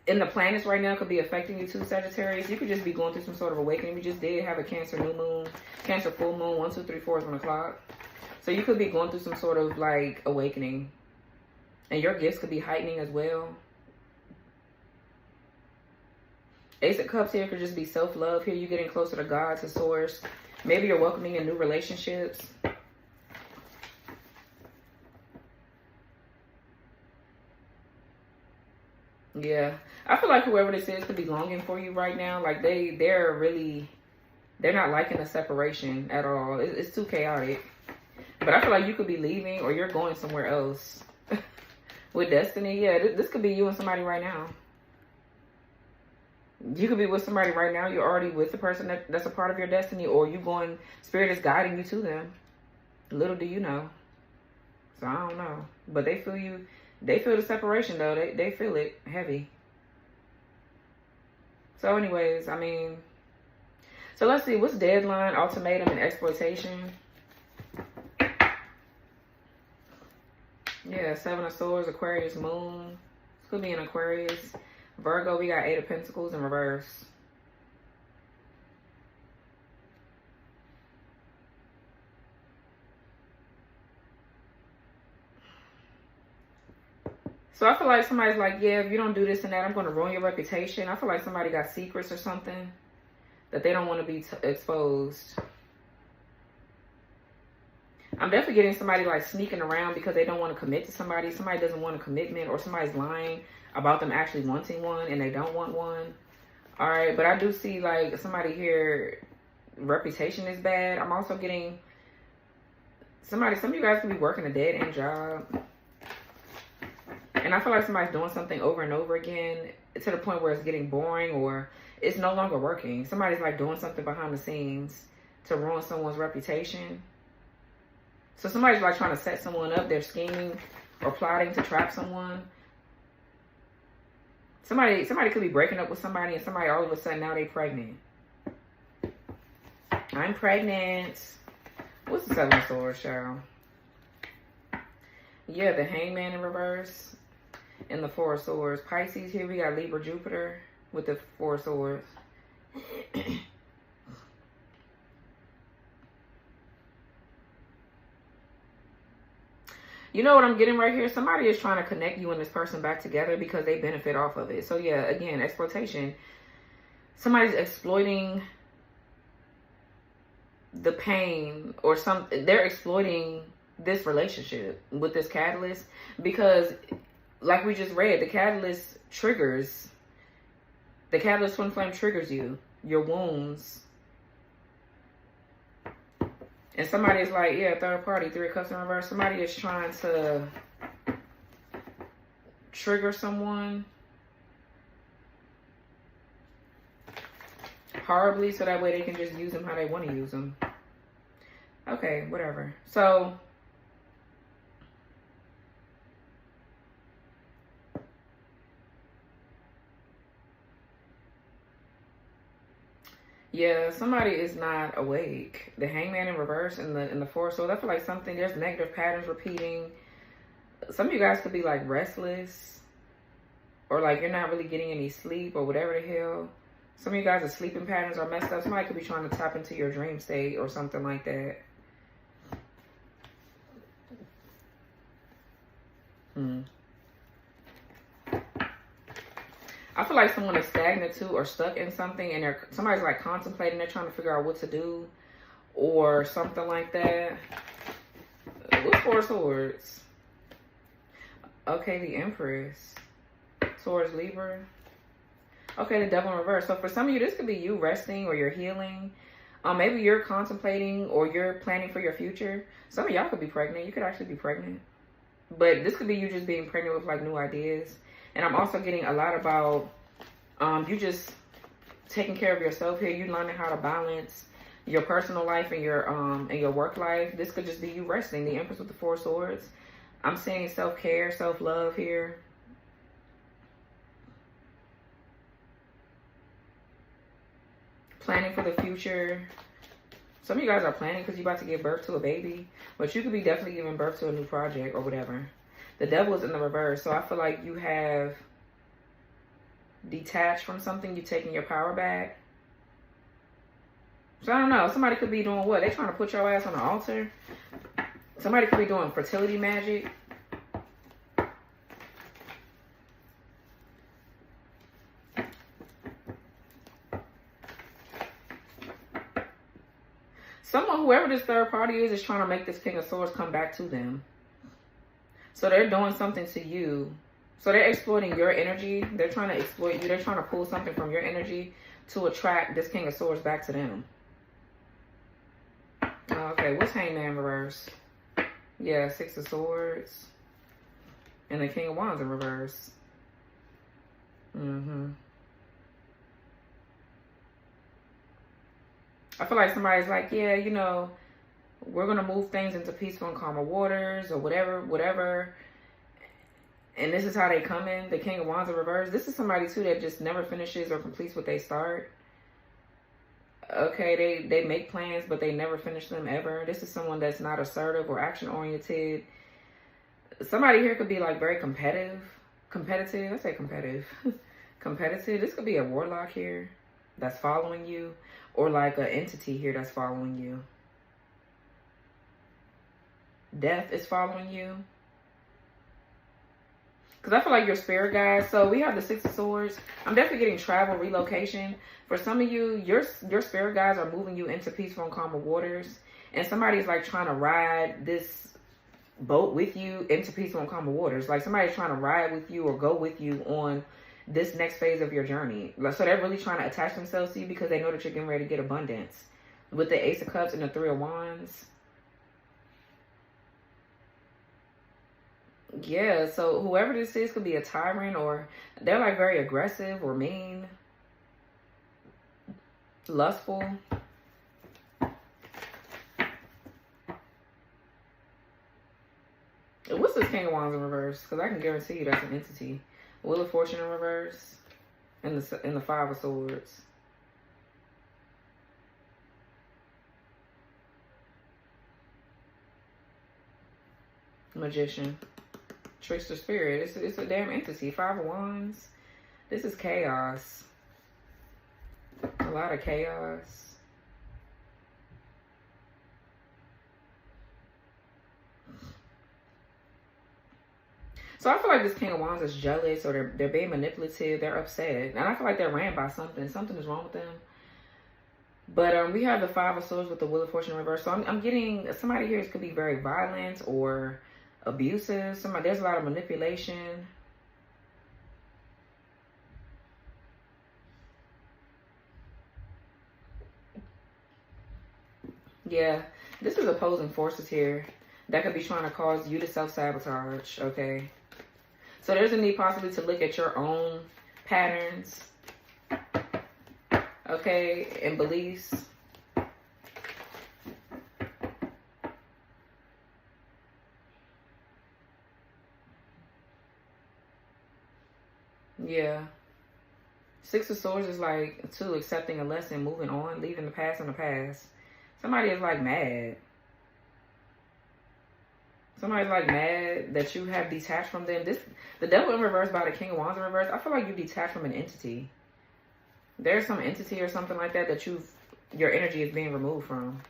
Speaker 1: in the planets right now could be affecting you too, Sagittarius. You could just be going through some sort of awakening. We just did have a Cancer new moon, Cancer full moon, 1, 2, 3, 4 is 1 o'clock. So you could be going through some sort of like awakening, and your gifts could be heightening as well. Ace of Cups here could just be self-love. Here you're getting closer to God, to source. Maybe you're welcoming in new relationships. Yeah. I feel like whoever this is could be longing for you right now. Like they're not liking the separation at all. It's too chaotic. But I feel like you could be leaving or you're going somewhere else. With destiny, yeah, this could be you and somebody right now. You could be with somebody right now. You're already with the person that's a part of your destiny, or you going, spirit is guiding you to them. Little do you know. So I don't know. But they feel you. They feel the separation though. They feel it heavy. So anyways, I mean, so let's see. What's deadline, ultimatum, and exploitation? Yeah, Seven of Swords, Aquarius, Moon. Could be an Aquarius. Virgo, we got Eight of Pentacles in reverse. So I feel like somebody's like, yeah, if you don't do this and that, I'm going to ruin your reputation. I feel like somebody got secrets or something that they don't want to be exposed. I'm definitely getting somebody like sneaking around because they don't want to commit to somebody. Somebody doesn't want a commitment, or somebody's lying about them actually wanting one and they don't want one. All right, but I do see like somebody here, reputation is bad. I'm also getting some of you guys could be working a dead end job. And I feel like somebody's doing something over and over again to the point where it's getting boring or it's no longer working. Somebody's like doing something behind the scenes to ruin someone's reputation. So somebody's like trying to set someone up. They're scheming or plotting to trap someone. Somebody could be breaking up with somebody and somebody all of a sudden now they're pregnant. I'm pregnant. What's the Seven of Swords, child? Yeah, the Hangman in reverse. And the Four of Swords. Pisces here, we got Libra, Jupiter with the Four of Swords. You know what I'm getting right here? Somebody is trying to connect you and this person back together because they benefit off of it. So yeah, again, exploitation. Somebody's exploiting the pain or they're exploiting this relationship with this catalyst because like we just read, the catalyst twin flame triggers you, your wounds. And somebody is like, yeah, third party, Three of Cups in reverse. Somebody is trying to trigger someone horribly so that way they can just use them how they want to use them. Okay, whatever. So yeah, somebody is not awake. The Hangman in reverse and the Four of Swords. I feel like there's negative patterns repeating. Some of you guys could be like restless, or like you're not really getting any sleep, or whatever the hell. Some of you guys' sleeping patterns are messed up. Somebody could be trying to tap into your dream state or something like that. I feel like someone is stagnant too or stuck in something and somebody's like contemplating, they're trying to figure out what to do or something like that. What's Four Swords? Okay, the Empress. Swords, Libra. Okay, the Devil in reverse. So for some of you, this could be you resting or you're healing. Maybe you're contemplating or you're planning for your future. Some of y'all could be pregnant. You could actually be pregnant. But this could be you just being pregnant with like new ideas. And I'm also getting a lot about you just taking care of yourself here. You learning how to balance your personal life and your work life. This could just be you resting. The Empress with the Four Swords. I'm seeing self-care, self-love here. Planning for the future. Some of you guys are planning because you're about to give birth to a baby. But you could be definitely giving birth to a new project or whatever. The Devil is in the reverse. So I feel like you have detached from something. You're taking your power back. So I don't know. Somebody could be doing what? They're trying to put your ass on the altar. Somebody could be doing fertility magic. Whoever this third party is trying to make this King of Swords come back to them. So they're doing something to you So they're exploiting your energy. They're trying to exploit you. They're trying to pull something from your energy to attract this King of Swords back to them. Okay, what's Hangman in reverse? Yeah, Six of Swords. And the King of Wands in reverse. I feel like somebody's like, yeah, you know, we're going to move things into peaceful and calmer waters or whatever. And this is how they come in. The King of Wands in reverse. This is somebody, too, that just never finishes or completes what they start. Okay, they make plans, but they never finish them ever. This is someone that's not assertive or action-oriented. Somebody here could be, like, very competitive. Competitive. I say competitive. Competitive. This could be a warlock here that's following you. Or, like, an entity here that's following you. Death is following you. Because I feel like your spirit guides. So we have the Six of Swords. I'm definitely getting travel, relocation. For some of you, your spirit guides are moving you into peaceful and calmer waters. And somebody's like trying to ride this boat with you into peaceful and calmer waters. Like somebody's trying to ride with you or go with you on this next phase of your journey. So they're really trying to attach themselves to you because they know that you're getting ready to get abundance. With the Ace of Cups and the Three of Wands. Yeah, so whoever this is could be a tyrant or they're like very aggressive or mean, lustful. What's this King of Wands in reverse? Because I can guarantee you that's an entity. Wheel of Fortune in reverse and the Five of Swords. Magician. Trickster spirit. It's a damn entity. Five of Wands. This is chaos. A lot of chaos. So I feel like this King of Wands is jealous or they're being manipulative. They're upset. And I feel like they're ran by something. Something is wrong with them. But we have the Five of Swords with the Wheel of Fortune in reverse. So I'm getting somebody here could be very violent or abusive. There's a lot of manipulation. Yeah, this is opposing forces here that could be trying to cause you to self-sabotage, okay? So there's a need possibly to look at your own patterns, okay, and beliefs. Yeah. Six of Swords is like, too, accepting a lesson, moving on, leaving the past in the past. Somebody is like mad. Somebody's like mad that you have detached from them. The Devil in reverse by the King of Wands in reverse. I feel like you detached from an entity. There's some entity or something like that that your energy is being removed from.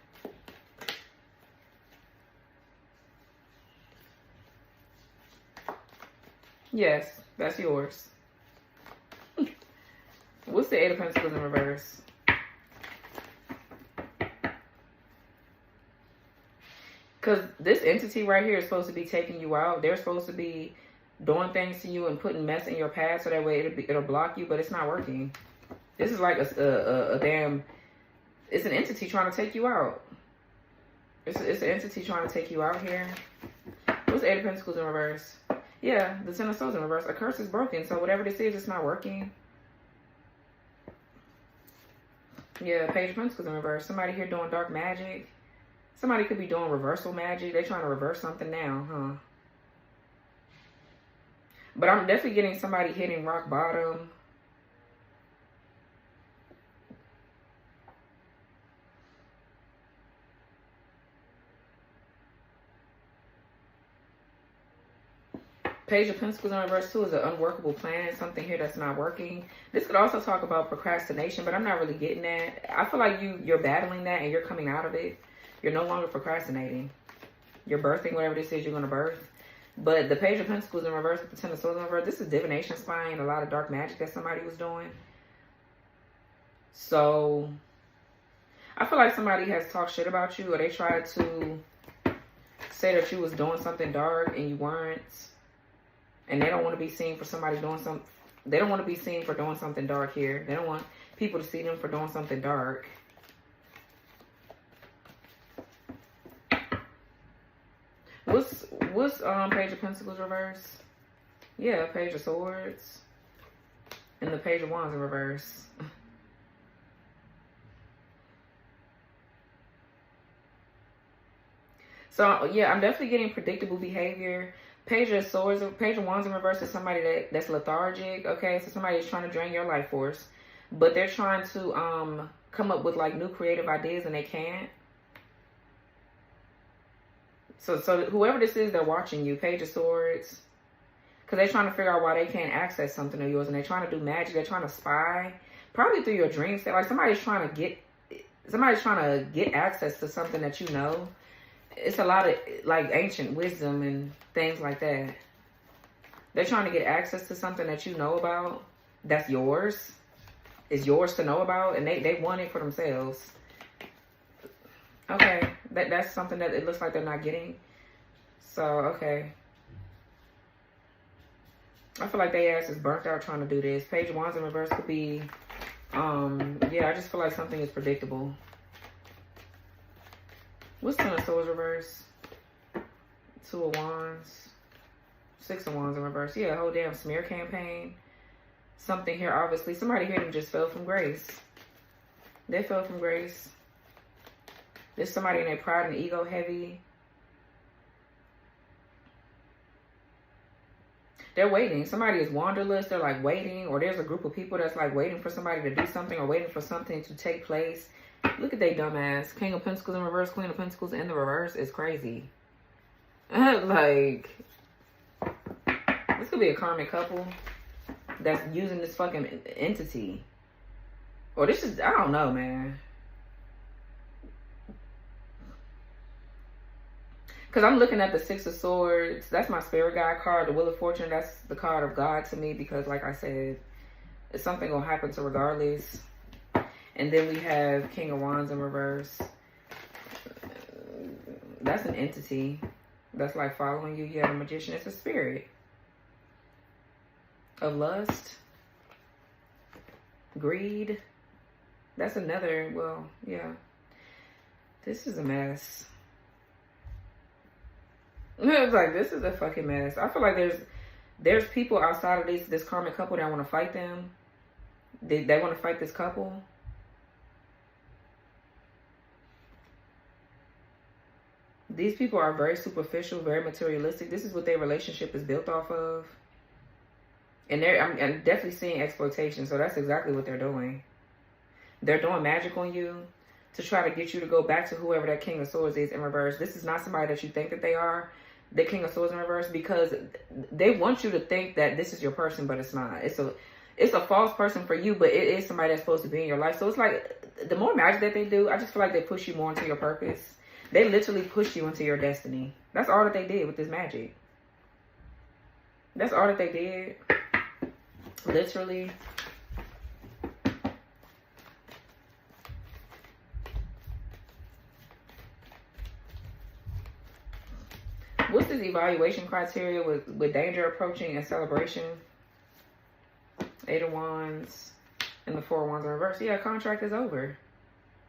Speaker 1: Yes, that's yours. What's the Eight of Pentacles in reverse? Because this entity right here is supposed to be taking you out. They're supposed to be doing things to you and putting mess in your path so that way it'll block you, but it's not working. This is like a damn... It's an entity trying to take you out. It's an entity trying to take you out here. What's the Eight of Pentacles in reverse? Yeah, the Ten of Swords in reverse. A curse is broken, so whatever this is, it's not working. Yeah, Page of Pentacles in reverse. Somebody here doing dark magic. Somebody could be doing reversal magic. They're trying to reverse something now, huh? But I'm definitely getting somebody hitting rock bottom. Page of Pentacles in reverse too is an unworkable plan. Something here that's not working. This could also talk about procrastination, but I'm not really getting that. I feel like you're battling that and you're coming out of it. You're no longer procrastinating. You're birthing whatever this is you're going to birth. But the Page of Pentacles in reverse with the Ten of Swords in reverse, this is divination spying, a lot of dark magic that somebody was doing. So I feel like somebody has talked shit about you or they tried to say that you was doing something dark and you weren't. And they don't want to be seen for somebody doing something. They don't want to be seen for doing something dark here. They don't want people to see them for doing something dark. What's Page of Pentacles reverse? Yeah, Page of Swords. And the Page of Wands in reverse. So, yeah, I'm definitely getting predictable behavior. Page of Swords, Page of Wands in reverse is somebody that's lethargic, okay? So somebody is trying to drain your life force. But they're trying to come up with, like, new creative ideas and they can't. So whoever this is, they're watching you. Page of Swords. Because they're trying to figure out why they can't access something of yours. And they're trying to do magic. They're trying to spy. Probably through your dream state. Like, somebody's trying to get access to something that you know. It's a lot of, like, ancient wisdom and things like that. They're trying to get access to something that you know about. That's yours. Is yours to know about. And they want it for themselves. Okay. That's something that it looks like they're not getting. So, okay. I feel like they ass is burnt out trying to do this. Page of Wands in reverse could be, yeah, I just feel like something is predictable. What's Ten of Swords reverse? Two of Wands. Six of Wands in reverse. Yeah, whole damn smear campaign. Something here, obviously. Somebody here just fell from grace. They fell from grace. There's somebody in their pride and ego heavy. They're waiting. Somebody is wanderlust. They're like waiting. Or there's a group of people that's like waiting for somebody to do something or waiting for something to take place. Look at they dumbass. King of Pentacles in reverse. Queen of Pentacles in the reverse. It's crazy. Like, this could be a karmic couple that's using this fucking entity. Or this is, I don't know, man. Because I'm looking at the Six of Swords. That's my spirit guide card. The Wheel of Fortune, that's the card of God to me. Because like I said, it's something going to happen to regardless. And then we have King of Wands in reverse. That's an entity that's like following you. You have a magician. It's a spirit of lust. Greed. That's another, well, yeah. This is a mess. It's like, this is a fucking mess. I feel like there's people outside of this karmic couple that want to fight them. They want to fight this couple. These people are very superficial, very materialistic. This is what their relationship is built off of. And I'm definitely seeing exploitation. So that's exactly what they're doing. They're doing magic on you to try to get you to go back to whoever that King of Swords is in reverse. This is not somebody that you think that they are. The King of Swords in reverse, because they want you to think that this is your person, but it's not. It's a false person for you, but it is somebody that's supposed to be in your life. So it's like, the more magic that they do, I just feel like they push you more into your purpose. They literally push you into your destiny. That's all that they did with this magic. That's all that they did. Literally. What's this evaluation criteria with danger approaching and celebration? Eight of Wands and the Four of Wands in reverse. Yeah, a contract is over.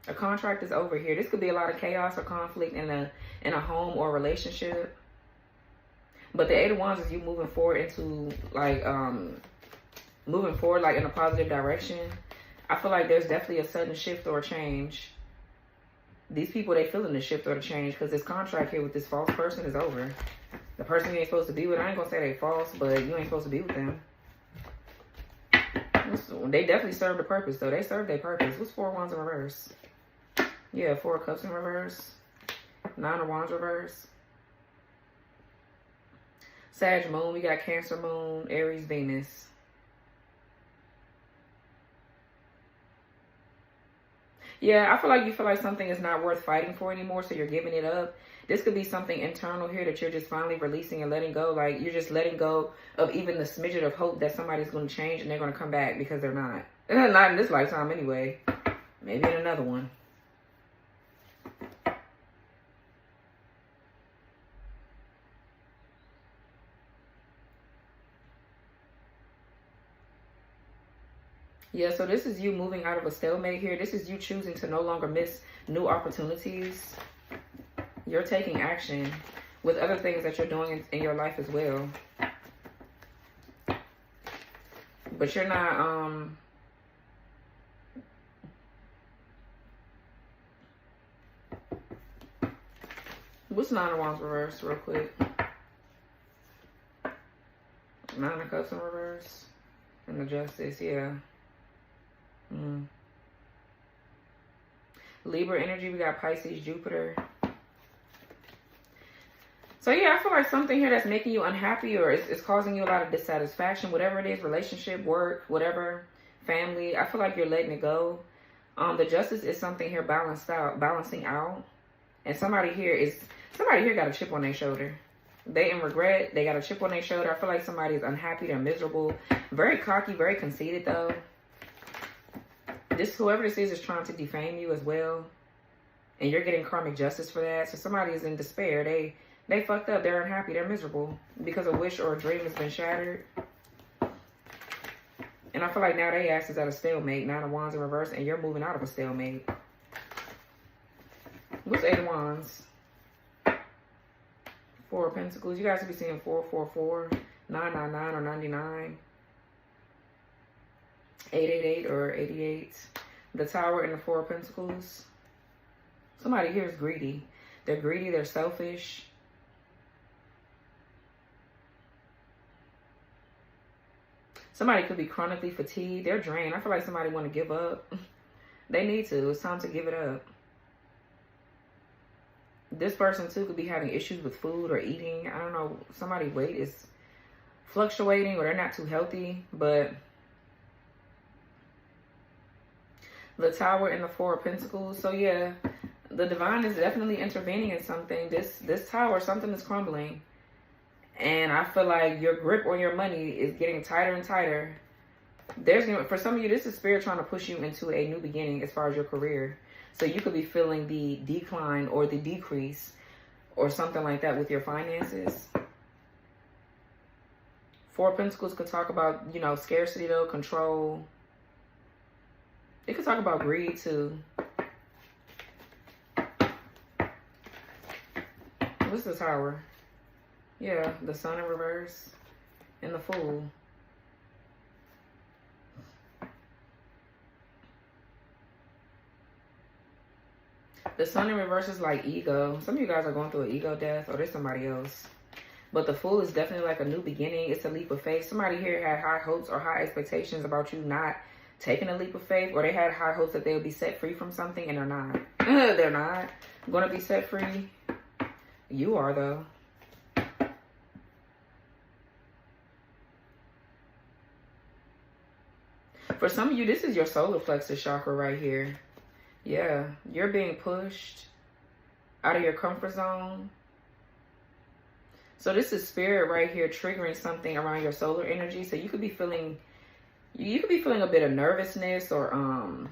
Speaker 1: A contract is over here. This could be a lot of chaos or conflict in a home or relationship. But the Eight of Wands is you moving forward into like moving forward like in a positive direction. I feel like there's definitely a sudden shift or a change. These people, they feeling the shift or the change because this contract here with this false person is over. The person you ain't supposed to be with, I ain't gonna say they false, but you ain't supposed to be with them. They definitely served a purpose though. They served their purpose. What's Four of Wands in reverse? Yeah, Four of Cups in reverse. Nine of Wands reverse. Sag moon, we got Cancer moon, Aries, Venus. Yeah, I feel like you feel like something is not worth fighting for anymore, so you're giving it up. This could be something internal here that you're just finally releasing and letting go. Like, you're just letting go of even the smidget of hope that somebody's going to change and they're going to come back, because they're not. Not in this lifetime anyway. Maybe in another one. Yeah, so this is you moving out of a stalemate here. This is you choosing to no longer miss new opportunities. You're taking action with other things that you're doing in your life as well. But you're not, what's Nine of Wands reverse real quick? Nine of Cups in reverse. And the Justice, yeah. Libra energy, we got Pisces, Jupiter. So yeah, I feel like something here that's making you unhappy or it's causing you a lot of dissatisfaction, whatever it is, relationship, work, whatever, family. I feel like you're letting it go. The Justice is something here balancing out. And somebody here got a chip on their shoulder. They in regret, they got a chip on their shoulder. I feel like somebody is unhappy, they're miserable. Very cocky, very conceited though. Whoever this is trying to defame you as well. And you're getting karmic justice for that. So somebody is in despair. They fucked up. They're unhappy. They're miserable because a wish or a dream has been shattered. And I feel like now they ass is at a stalemate. Nine of Wands in reverse. And you're moving out of a stalemate. What's Eight of Wands? Four of Pentacles. You guys will be seeing 444, 999 or 99. 888 or 88. The Tower and the Four of Pentacles. Somebody here is greedy. They're greedy. They're selfish. Somebody could be chronically fatigued. They're drained. I feel like somebody want to give up. They need to. It's time to give it up. This person too could be having issues with food or eating. I don't know. Somebody's weight is fluctuating or they're not too healthy. But the Tower and the Four of Pentacles. So yeah, the divine is definitely intervening in something. This tower, something is crumbling. And I feel like your grip on your money is getting tighter and tighter. For some of you, this is spirit trying to push you into a new beginning as far as your career. So you could be feeling the decline or the decrease or something like that with your finances. Four of Pentacles could talk about, you know, scarcity though, control. It could talk about greed too. What's the Tower? Yeah, the Sun in reverse and the Fool. The Sun in reverse is like ego. Some of you guys are going through an ego death or there's somebody else. But the Fool is definitely like a new beginning. It's a leap of faith. Somebody here had high hopes or high expectations about you not taking a leap of faith, or they had high hopes that they would be set free from something and they're not. They're not going to be set free. You are though. For some of you, this is your solar plexus chakra right here. Yeah, you're being pushed out of your comfort zone. So this is spirit right here triggering something around your solar energy. So you could be feeling a bit of nervousness or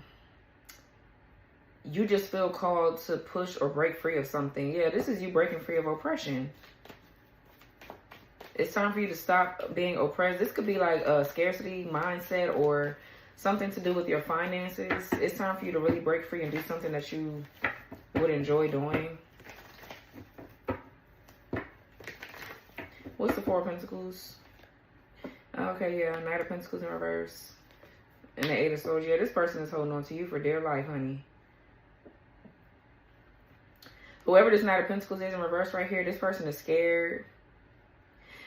Speaker 1: you just feel called to push or break free of something. Yeah, this is you breaking free of oppression. It's time for you to stop being oppressed. This could be like a scarcity mindset or something to do with your finances. It's time for you to really break free and do something that you would enjoy doing. What's the Four of Pentacles? Okay, yeah, Knight of Pentacles in reverse. And the Eight of Swords. Yeah, this person is holding on to you for dear life, honey. Whoever this Knight of Pentacles is in reverse right here, this person is scared.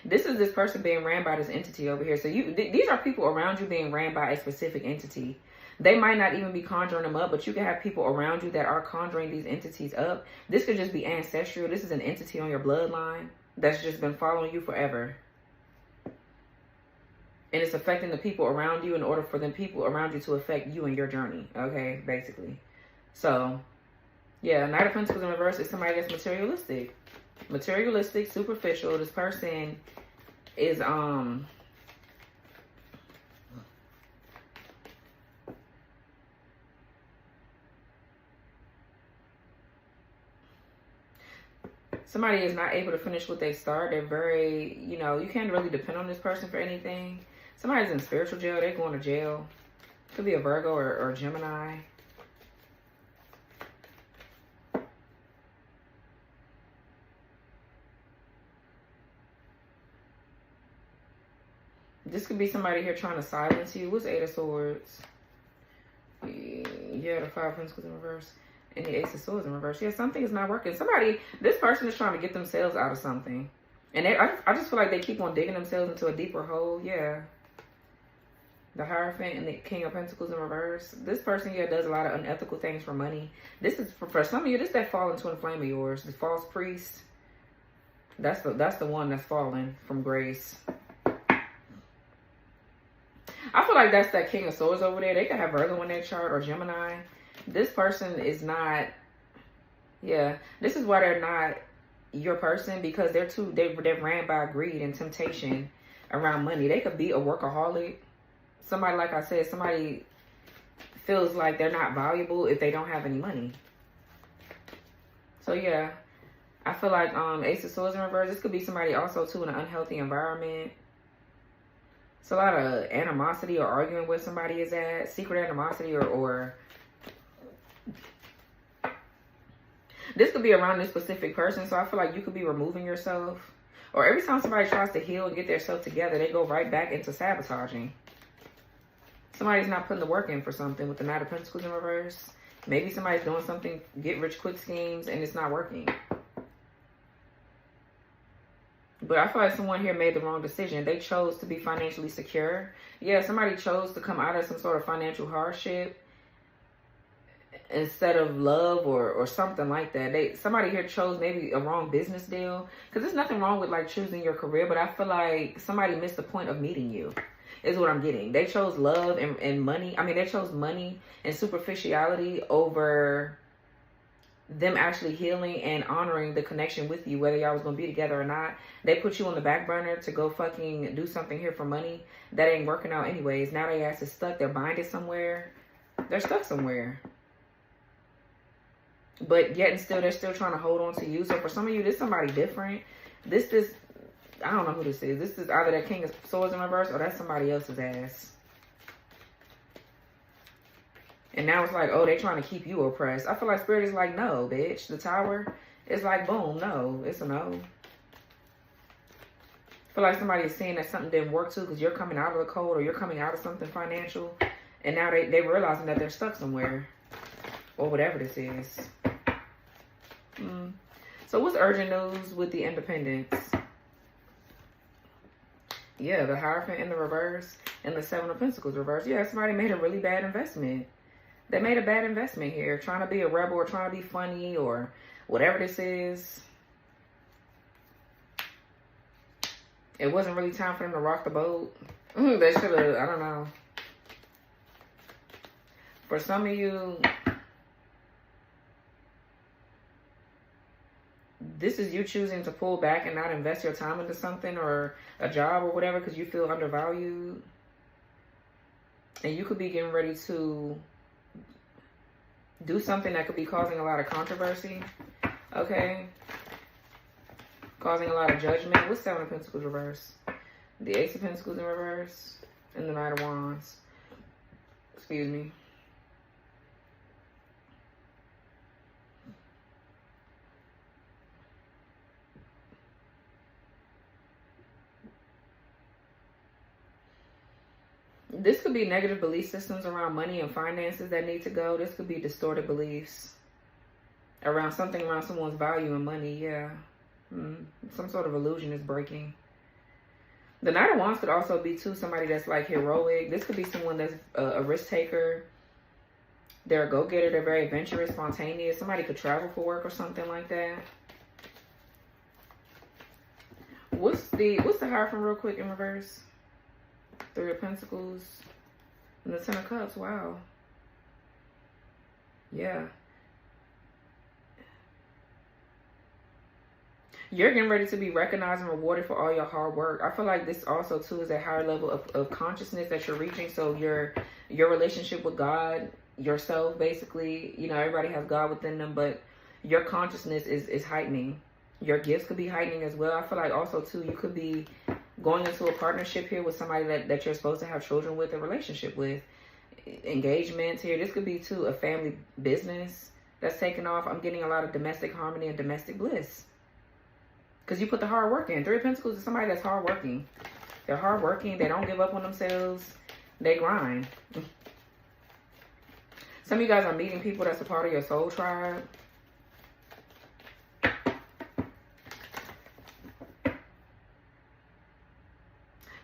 Speaker 1: This is this person being ran by this entity over here. So these are people around you being ran by a specific entity. They might not even be conjuring them up, but you can have people around you that are conjuring these entities up. This could just be ancestral. This is an entity on your bloodline that's just been following you forever. And it's affecting the people around you in order for them people around you to affect you in your journey. Okay, basically. So, yeah, Knight of Pentacles in reverse is somebody that's materialistic. Materialistic, superficial. This person is somebody is not able to finish what they start. They're very, you can't really depend on this person for anything. Somebody's in spiritual jail. They're going to jail. Could be a Virgo or Gemini. This could be somebody here trying to silence you. What's Eight of Swords? Yeah, the Five of Pentacles in reverse. And the Ace of Swords in reverse. Yeah, something is not working. This person is trying to get themselves out of something. And I just feel like they keep on digging themselves into a deeper hole. Yeah. The Hierophant and the King of Pentacles in reverse. This person here does a lot of unethical things for money. This is, for some of you, this is that fallen twin flame of yours. The false priest. That's the one that's fallen from grace. I feel like that's that King of Swords over there. They could have Virgo in their chart or Gemini. This person is not, yeah, this is why they're not your person, because they're ran by greed and temptation around money. They could be a workaholic. Somebody, like I said, somebody feels like they're not valuable if they don't have any money. So yeah, I feel like Ace of Swords in reverse, this could be somebody also too in an unhealthy environment. It's a lot of animosity or arguing where somebody is at. Secret animosity or this could be around this specific person. So I feel like you could be removing yourself. Or every time somebody tries to heal and get their stuff together, they go right back into sabotaging. Somebody's not putting the work in for something with the Knight of Pentacles in reverse. Maybe somebody's doing something, get rich quick schemes, and it's not working. But I feel like someone here made the wrong decision. They chose to be financially secure. Yeah, somebody chose to come out of some sort of financial hardship instead of love or something like that. Somebody here chose maybe a wrong business deal. Because there's nothing wrong with like choosing your career, but I feel like somebody missed the point of meeting you, is what I'm getting. They chose love and money. I mean, they chose money and superficiality over them actually healing and honoring the connection with you, whether y'all was gonna be together or not. They put you on the back burner to go fucking do something here for money that ain't working out anyways. Now they ass is stuck. They're binded somewhere. They're stuck somewhere. But yet and still, they're still trying to hold on to you. So for some of you, this is somebody different. This is, I don't know who this is. This is either that King of Swords in reverse or that's somebody else's ass. And now it's like, oh, they trying to keep you oppressed. I feel like Spirit is like, no, bitch. The Tower is like, boom, no. It's a no. I feel like somebody is saying that something didn't work too because you're coming out of the code or you're coming out of something financial. And now they realizing that they're stuck somewhere. Or whatever this is. So what's urgent news with the Independence? Yeah, the Hierophant in the reverse and the Seven of Pentacles reverse. Yeah, somebody made a really bad investment. They made a bad investment here. Trying to be a rebel or trying to be funny or whatever this is. It wasn't really time for them to rock the boat. They should have, I don't know. For some of you, this is you choosing to pull back and not invest your time into something or a job or whatever because you feel undervalued. And you could be getting ready to do something that could be causing a lot of controversy. Okay? Causing a lot of judgment. What's Seven of Pentacles reverse? The Ace of Pentacles in reverse. And the Knight of Wands. Excuse me. This could be negative belief systems around money and finances that need to go. This could be distorted beliefs around something around someone's value and money. Yeah. Some sort of illusion is breaking. The Knight of Wands could also be too somebody that's like heroic. This could be someone that's a risk taker. They're a go-getter. They're very adventurous, spontaneous. Somebody could travel for work or something like that. What's the Hierophant real quick in reverse? Three of Pentacles and the Ten of Cups. Wow. Yeah. You're getting ready to be recognized and rewarded for all your hard work. I feel like this also too is a higher level of consciousness that you're reaching. So your relationship with God, yourself, basically, you know, everybody has God within them, but your consciousness is heightening. Your gifts could be heightening as well. I feel like also too, you could be going into a partnership here with somebody that you're supposed to have children with, a relationship with. engagements here. This could be to a family business that's taking off. I'm getting a lot of domestic harmony and domestic bliss. Because you put the hard work in. Three of Pentacles is somebody that's hardworking. They're hardworking. They don't give up on themselves. They grind. Some of you guys are meeting people that's a part of your soul tribe.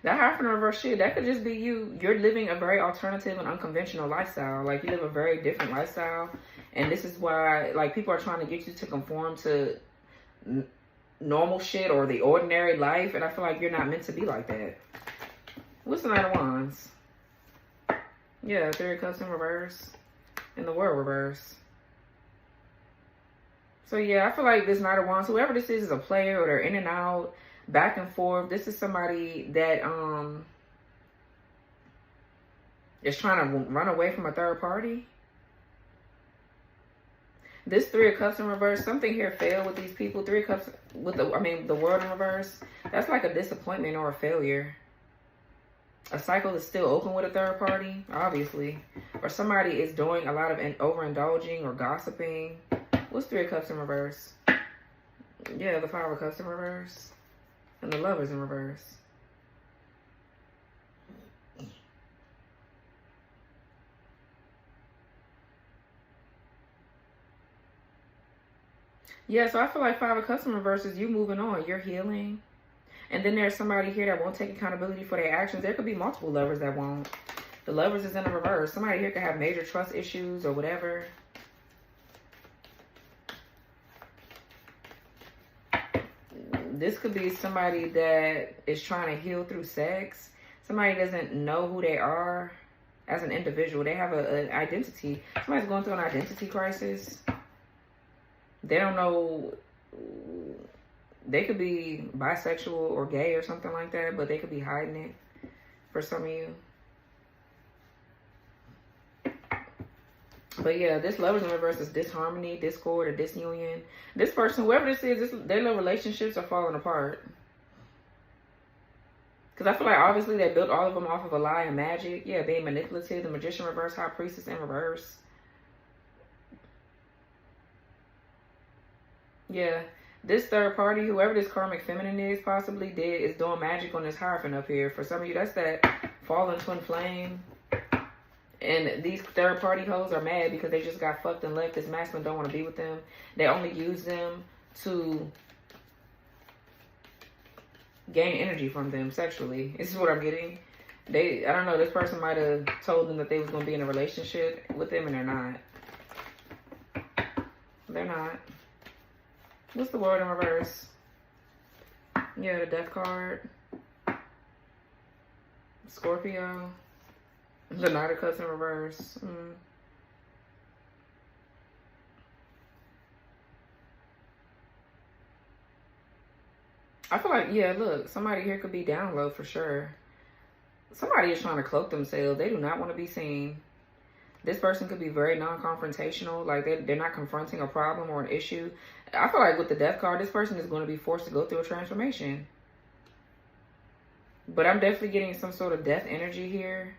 Speaker 1: That Hierophant reverse shit, that could just be you. You're living a very alternative and unconventional lifestyle. Like, you live a very different lifestyle. And this is why, like, people are trying to get you to conform to normal shit or the ordinary life. And I feel like you're not meant to be like that. What's the Knight of Wands? Yeah, Three of Cups in reverse. And the World reverse. So, yeah, I feel like this Knight of Wands, whoever this is a player, or they're in and out, back and forth. This is somebody that is trying to run away from a third party. This Three of Cups in reverse, something here failed with these people. Three of Cups with the World in reverse. That's like a disappointment or a failure. A cycle is still open with a third party, obviously. Or somebody is doing a lot of overindulging or gossiping. What's Three of Cups in reverse? Yeah, the Five of Cups in reverse. And the Lovers in reverse. Yeah, so I feel like Five of Cups in reverse is you moving on. You're healing. And then there's somebody here that won't take accountability for their actions. There could be multiple lovers that won't. The Lovers is in the reverse. Somebody here could have major trust issues or whatever. This could be somebody that is trying to heal through sex. Somebody doesn't know who they are as an individual. They have an identity. Somebody's going through an identity crisis. They don't know. They could be bisexual or gay or something like that, but they could be hiding it for some of you. But yeah, this Lovers in reverse is disharmony, discord, or disunion. This person, whoever this is, their little relationships are falling apart. Because I feel like obviously they built all of them off of a lie and magic. Yeah, being manipulative, the Magician reverse, High Priestess in reverse. Yeah, this third party, whoever this karmic feminine is, possibly is doing magic on this Hierophant up here. For some of you, that's that fallen twin flame. And these third party hoes are mad because they just got fucked and left. This masculine don't want to be with them. They only use them to gain energy from them sexually. This is what I'm getting. I don't know, this person might have told them that they was going to be in a relationship with them and they're not. They're not. What's the World in reverse? Yeah, the Death card. Scorpio. The Knight of Cups in reverse. I feel like, yeah, look, somebody here could be down low for sure. Somebody is trying to cloak themselves. They do not want to be seen. This person could be very non-confrontational. Like, they're not confronting a problem or an issue. I feel like with the Death card, this person is going to be forced to go through a transformation. But I'm definitely getting some sort of death energy here.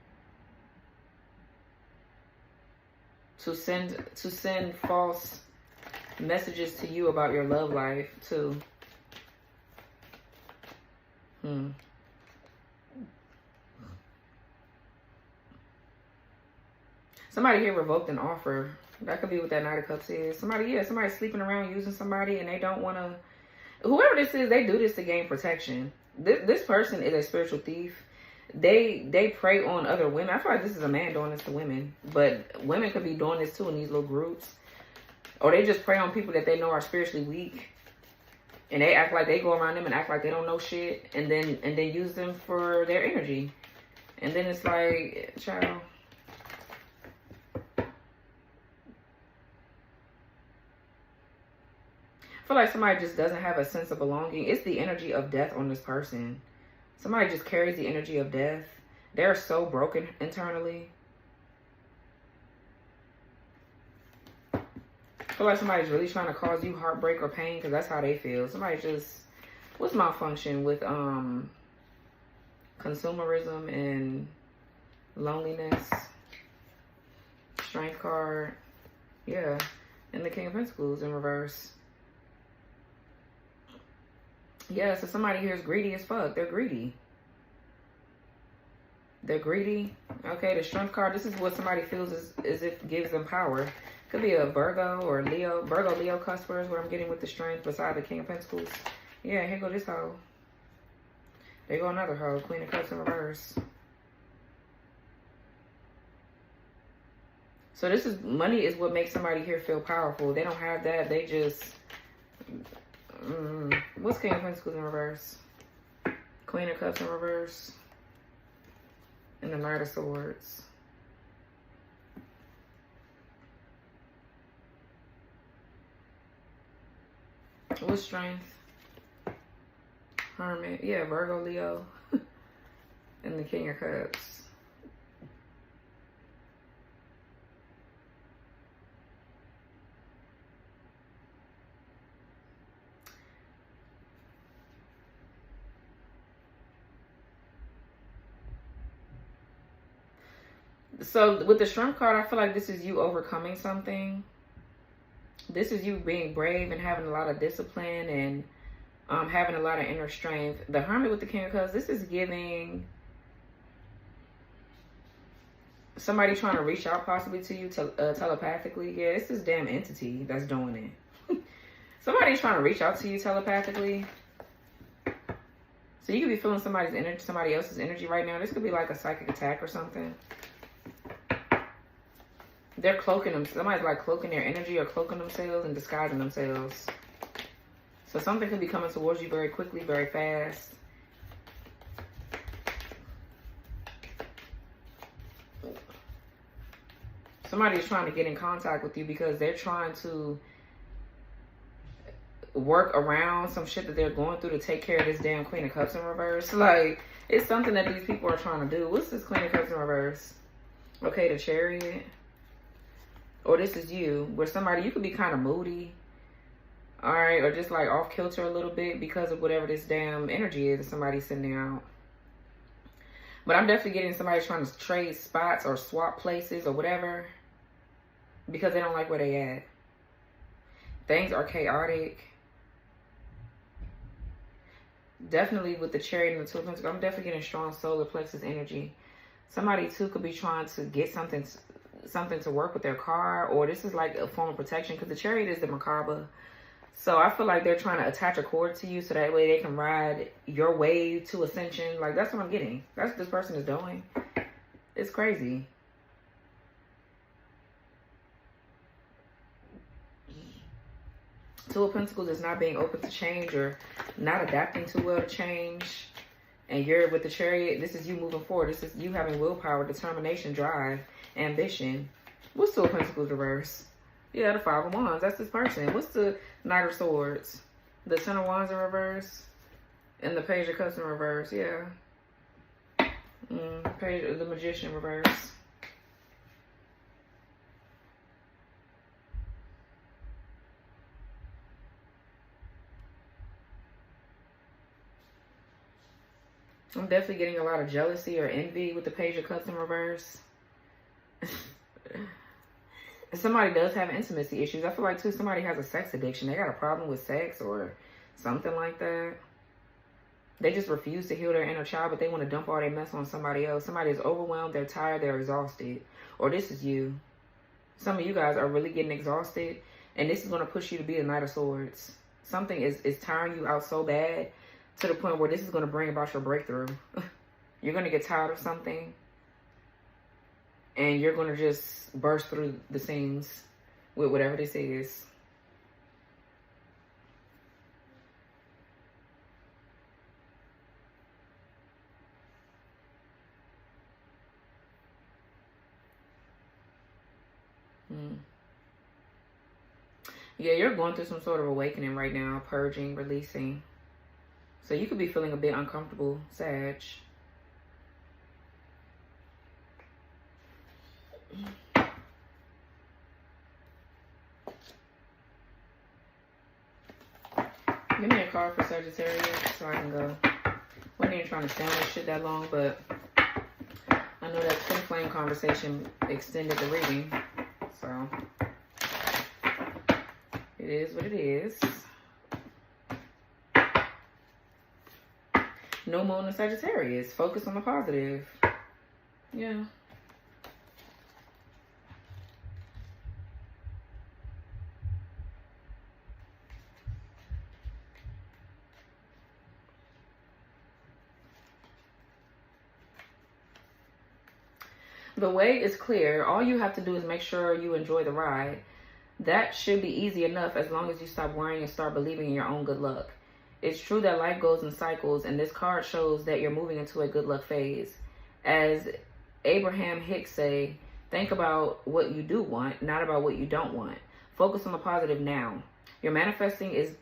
Speaker 1: To send false messages to you about your love life, too. Somebody here revoked an offer. That could be what that Knight of Cups is. Somebody's sleeping around using somebody and they don't want to. Whoever this is, they do this to gain protection. This person is a spiritual thief. They prey on other women. I feel like this is a man doing this to women. But women could be doing this too in these little groups. Or they just prey on people that they know are spiritually weak. And they act like they go around them and act like they don't know shit. And then use them for their energy. And then it's like, child. I feel like somebody just doesn't have a sense of belonging. It's the energy of death on this person. Somebody just carries the energy of death. They're so broken internally. I feel like somebody's really trying to cause you heartbreak or pain because that's how they feel. Somebody just... What's malfunction with consumerism and loneliness? Strength card. Yeah. And the King of Pentacles in reverse. Yeah, so somebody here is greedy as fuck. They're greedy. They're greedy. Okay, the Strength card. This is what somebody feels as if it gives them power. Could be a Virgo or Leo. Virgo, Leo cusper is what I'm getting with the Strength beside the King of Pentacles. Yeah, here go this hoe. There go another hoe. Queen of Cups in reverse. So this is, money is what makes somebody here feel powerful. They don't have that. They just, what's King of Pentacles in reverse? Queen of Cups in reverse. And the Knight of Swords. What's Strength? Hermit. Yeah, Virgo, Leo. And the King of Cups. So with the Strength card, I feel like this is you overcoming something. This is you being brave and having a lot of discipline and having a lot of inner strength. The Hermit with the King of Cups, this is giving somebody trying to reach out possibly to you telepathically. Yeah, it's this damn entity that's doing it. Somebody's trying to reach out to you telepathically. So you could be feeling somebody's energy, somebody else's energy right now. This could be like a psychic attack or something. They're cloaking them. Somebody's like cloaking their energy or cloaking themselves and disguising themselves. So something could be coming towards you very quickly, very fast. Somebody's trying to get in contact with you because they're trying to work around some shit that they're going through to take care of this damn Queen of Cups in reverse. Like, it's something that these people are trying to do. What's this Queen of Cups in reverse? Okay, the Chariot. Or this is you, where somebody, you could be kind of moody, all right, or just like off kilter a little bit because of whatever this damn energy is that somebody's sending out. But I'm definitely getting somebody trying to trade spots or swap places or whatever because they don't like where they at. Things are chaotic. Definitely with the Chariot and the Two of Pentacles, I'm definitely getting strong solar plexus energy. Somebody too could be trying to get something to work with their car, or this is like a form of protection because the Chariot is the macabre. So I feel like they're trying to attach a cord to you so that way they can ride your way to ascension. Like, that's what I'm getting. That's what this person is doing. It's crazy. Two of Pentacles is not being open to change or not adapting too well to change. And you're with the Chariot. This is you moving forward. This is you having willpower, determination, drive, ambition. What's Two of Pentacles reverse? Yeah, the Five of Wands. That's this person. What's the Knight of Swords? The Ten of Wands in reverse. And the Page of Cups in reverse. Yeah. Page of the Magician in reverse. I'm definitely getting a lot of jealousy or envy with the Page of Cups in reverse. Somebody does have intimacy issues. I feel like, too, somebody has a sex addiction. They got a problem with sex or something like that. They just refuse to heal their inner child, but they want to dump all their mess on somebody else. Somebody is overwhelmed. They're tired. They're exhausted. Or this is you. Some of you guys are really getting exhausted, and this is going to push you to be a Knight of Swords. Something is tiring you out so bad to the point where this is going to bring about your breakthrough. You're going to get tired of something, and you're going to just burst through the seams with whatever this is. Yeah, you're going through some sort of awakening right now. Purging, releasing. So you could be feeling a bit uncomfortable, Sag. Give me a card for Sagittarius so I can go. Wasn't even trying to stand this shit that long, but I know that twin flame conversation extended the reading. So it is what it is. No moon in Sagittarius. Focus on the positive. Yeah. The way is clear. All you have to do is make sure you enjoy the ride. That should be easy enough as long as you stop worrying and start believing in your own good luck. It's true that life goes in cycles, and this card shows that you're moving into a good luck phase. As Abraham Hicks say, think about what you do want, not about what you don't want. Focus on the positive now. Your manifesting is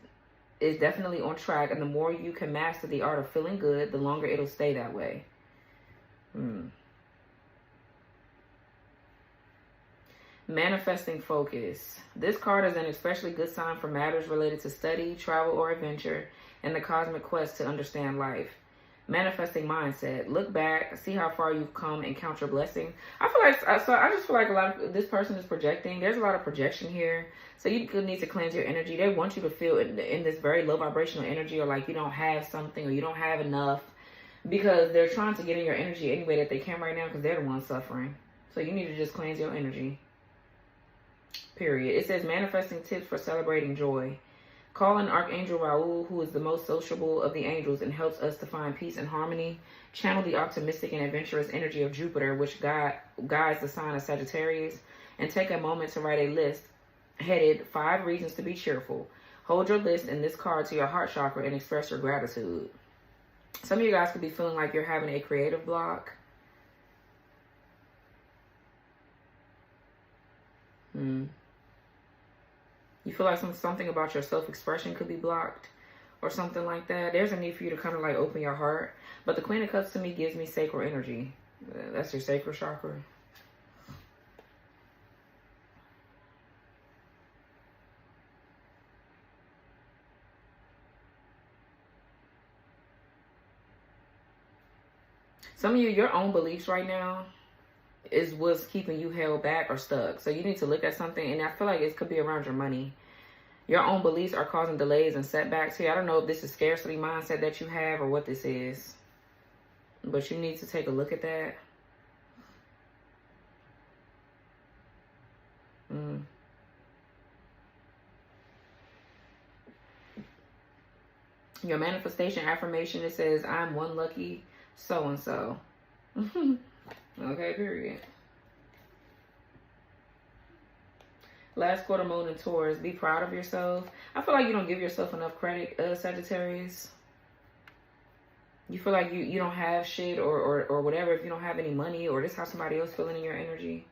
Speaker 1: definitely on track, and the more you can master the art of feeling good, the longer it'll stay that way. Manifesting focus. This card is an especially good sign for matters related to study, travel, or adventure, and the cosmic quest to understand life. Manifesting mindset. Look back, see how far you've come, and count your blessing. I just feel like a lot of this person is projecting. There's a lot of projection here. So you could need to cleanse your energy. They want you to feel in this very low vibrational energy, or like you don't have something, or you don't have enough, because they're trying to get in your energy any way that they can right now, because they're the ones suffering. So you need to just cleanse your energy. Period. It says manifesting tips for celebrating joy. Call in Archangel Raul, who is the most sociable of the angels and helps us to find peace and harmony. Channel the optimistic and adventurous energy of Jupiter, which guides the sign of Sagittarius. And take a moment to write a list headed 5 reasons to be cheerful. Hold your list and this card to your heart chakra and express your gratitude. Some of you guys could be feeling like you're having a creative block. You feel like something about your self-expression could be blocked or something like that. There's a need for you to kind of like open your heart. But the Queen of Cups to me gives me sacral energy. That's your sacral chakra. Some of you, your own beliefs right now is what's keeping you held back or stuck. So you need to look at something, and I feel like it could be around your money. Your own beliefs are causing delays and setbacks here. I don't know if this is scarcity mindset that you have or what this is, but you need to take a look at that. Your manifestation affirmation, it says, I'm one lucky so-and-so. Okay, period. Last quarter moon in Taurus. Be proud of yourself. I feel like you don't give yourself enough credit, Sagittarius. You feel like you don't have shit or whatever if you don't have any money, or this how somebody else feeling in your energy.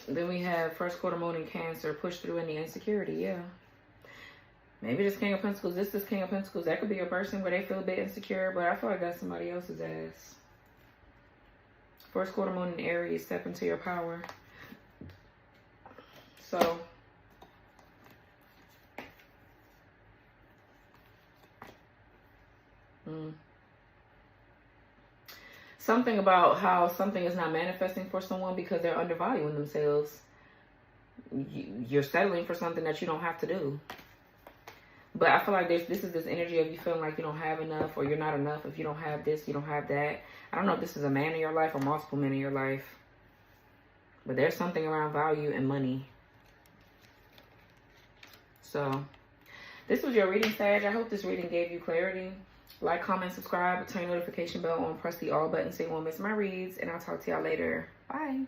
Speaker 1: Then we have first quarter moon in Cancer. Push through any insecurity. Yeah. Maybe this King of Pentacles. This is King of Pentacles. That could be a person where they feel a bit insecure, but I feel like that's somebody else's ass. First quarter moon in Aries. Step into your power. So something about how something is not manifesting for someone because they're undervaluing themselves. You're settling for something that you don't have to do. But I feel like this is this energy of you feeling like you don't have enough, or you're not enough if you don't have this, you don't have that. I don't know if this is a man in your life or multiple men in your life. But there's something around value and money. So this was your reading, Sag. I hope this reading gave you clarity. Like, comment, subscribe, turn your notification bell on, press the all button so you won't miss my reads. And I'll talk to y'all later. Bye.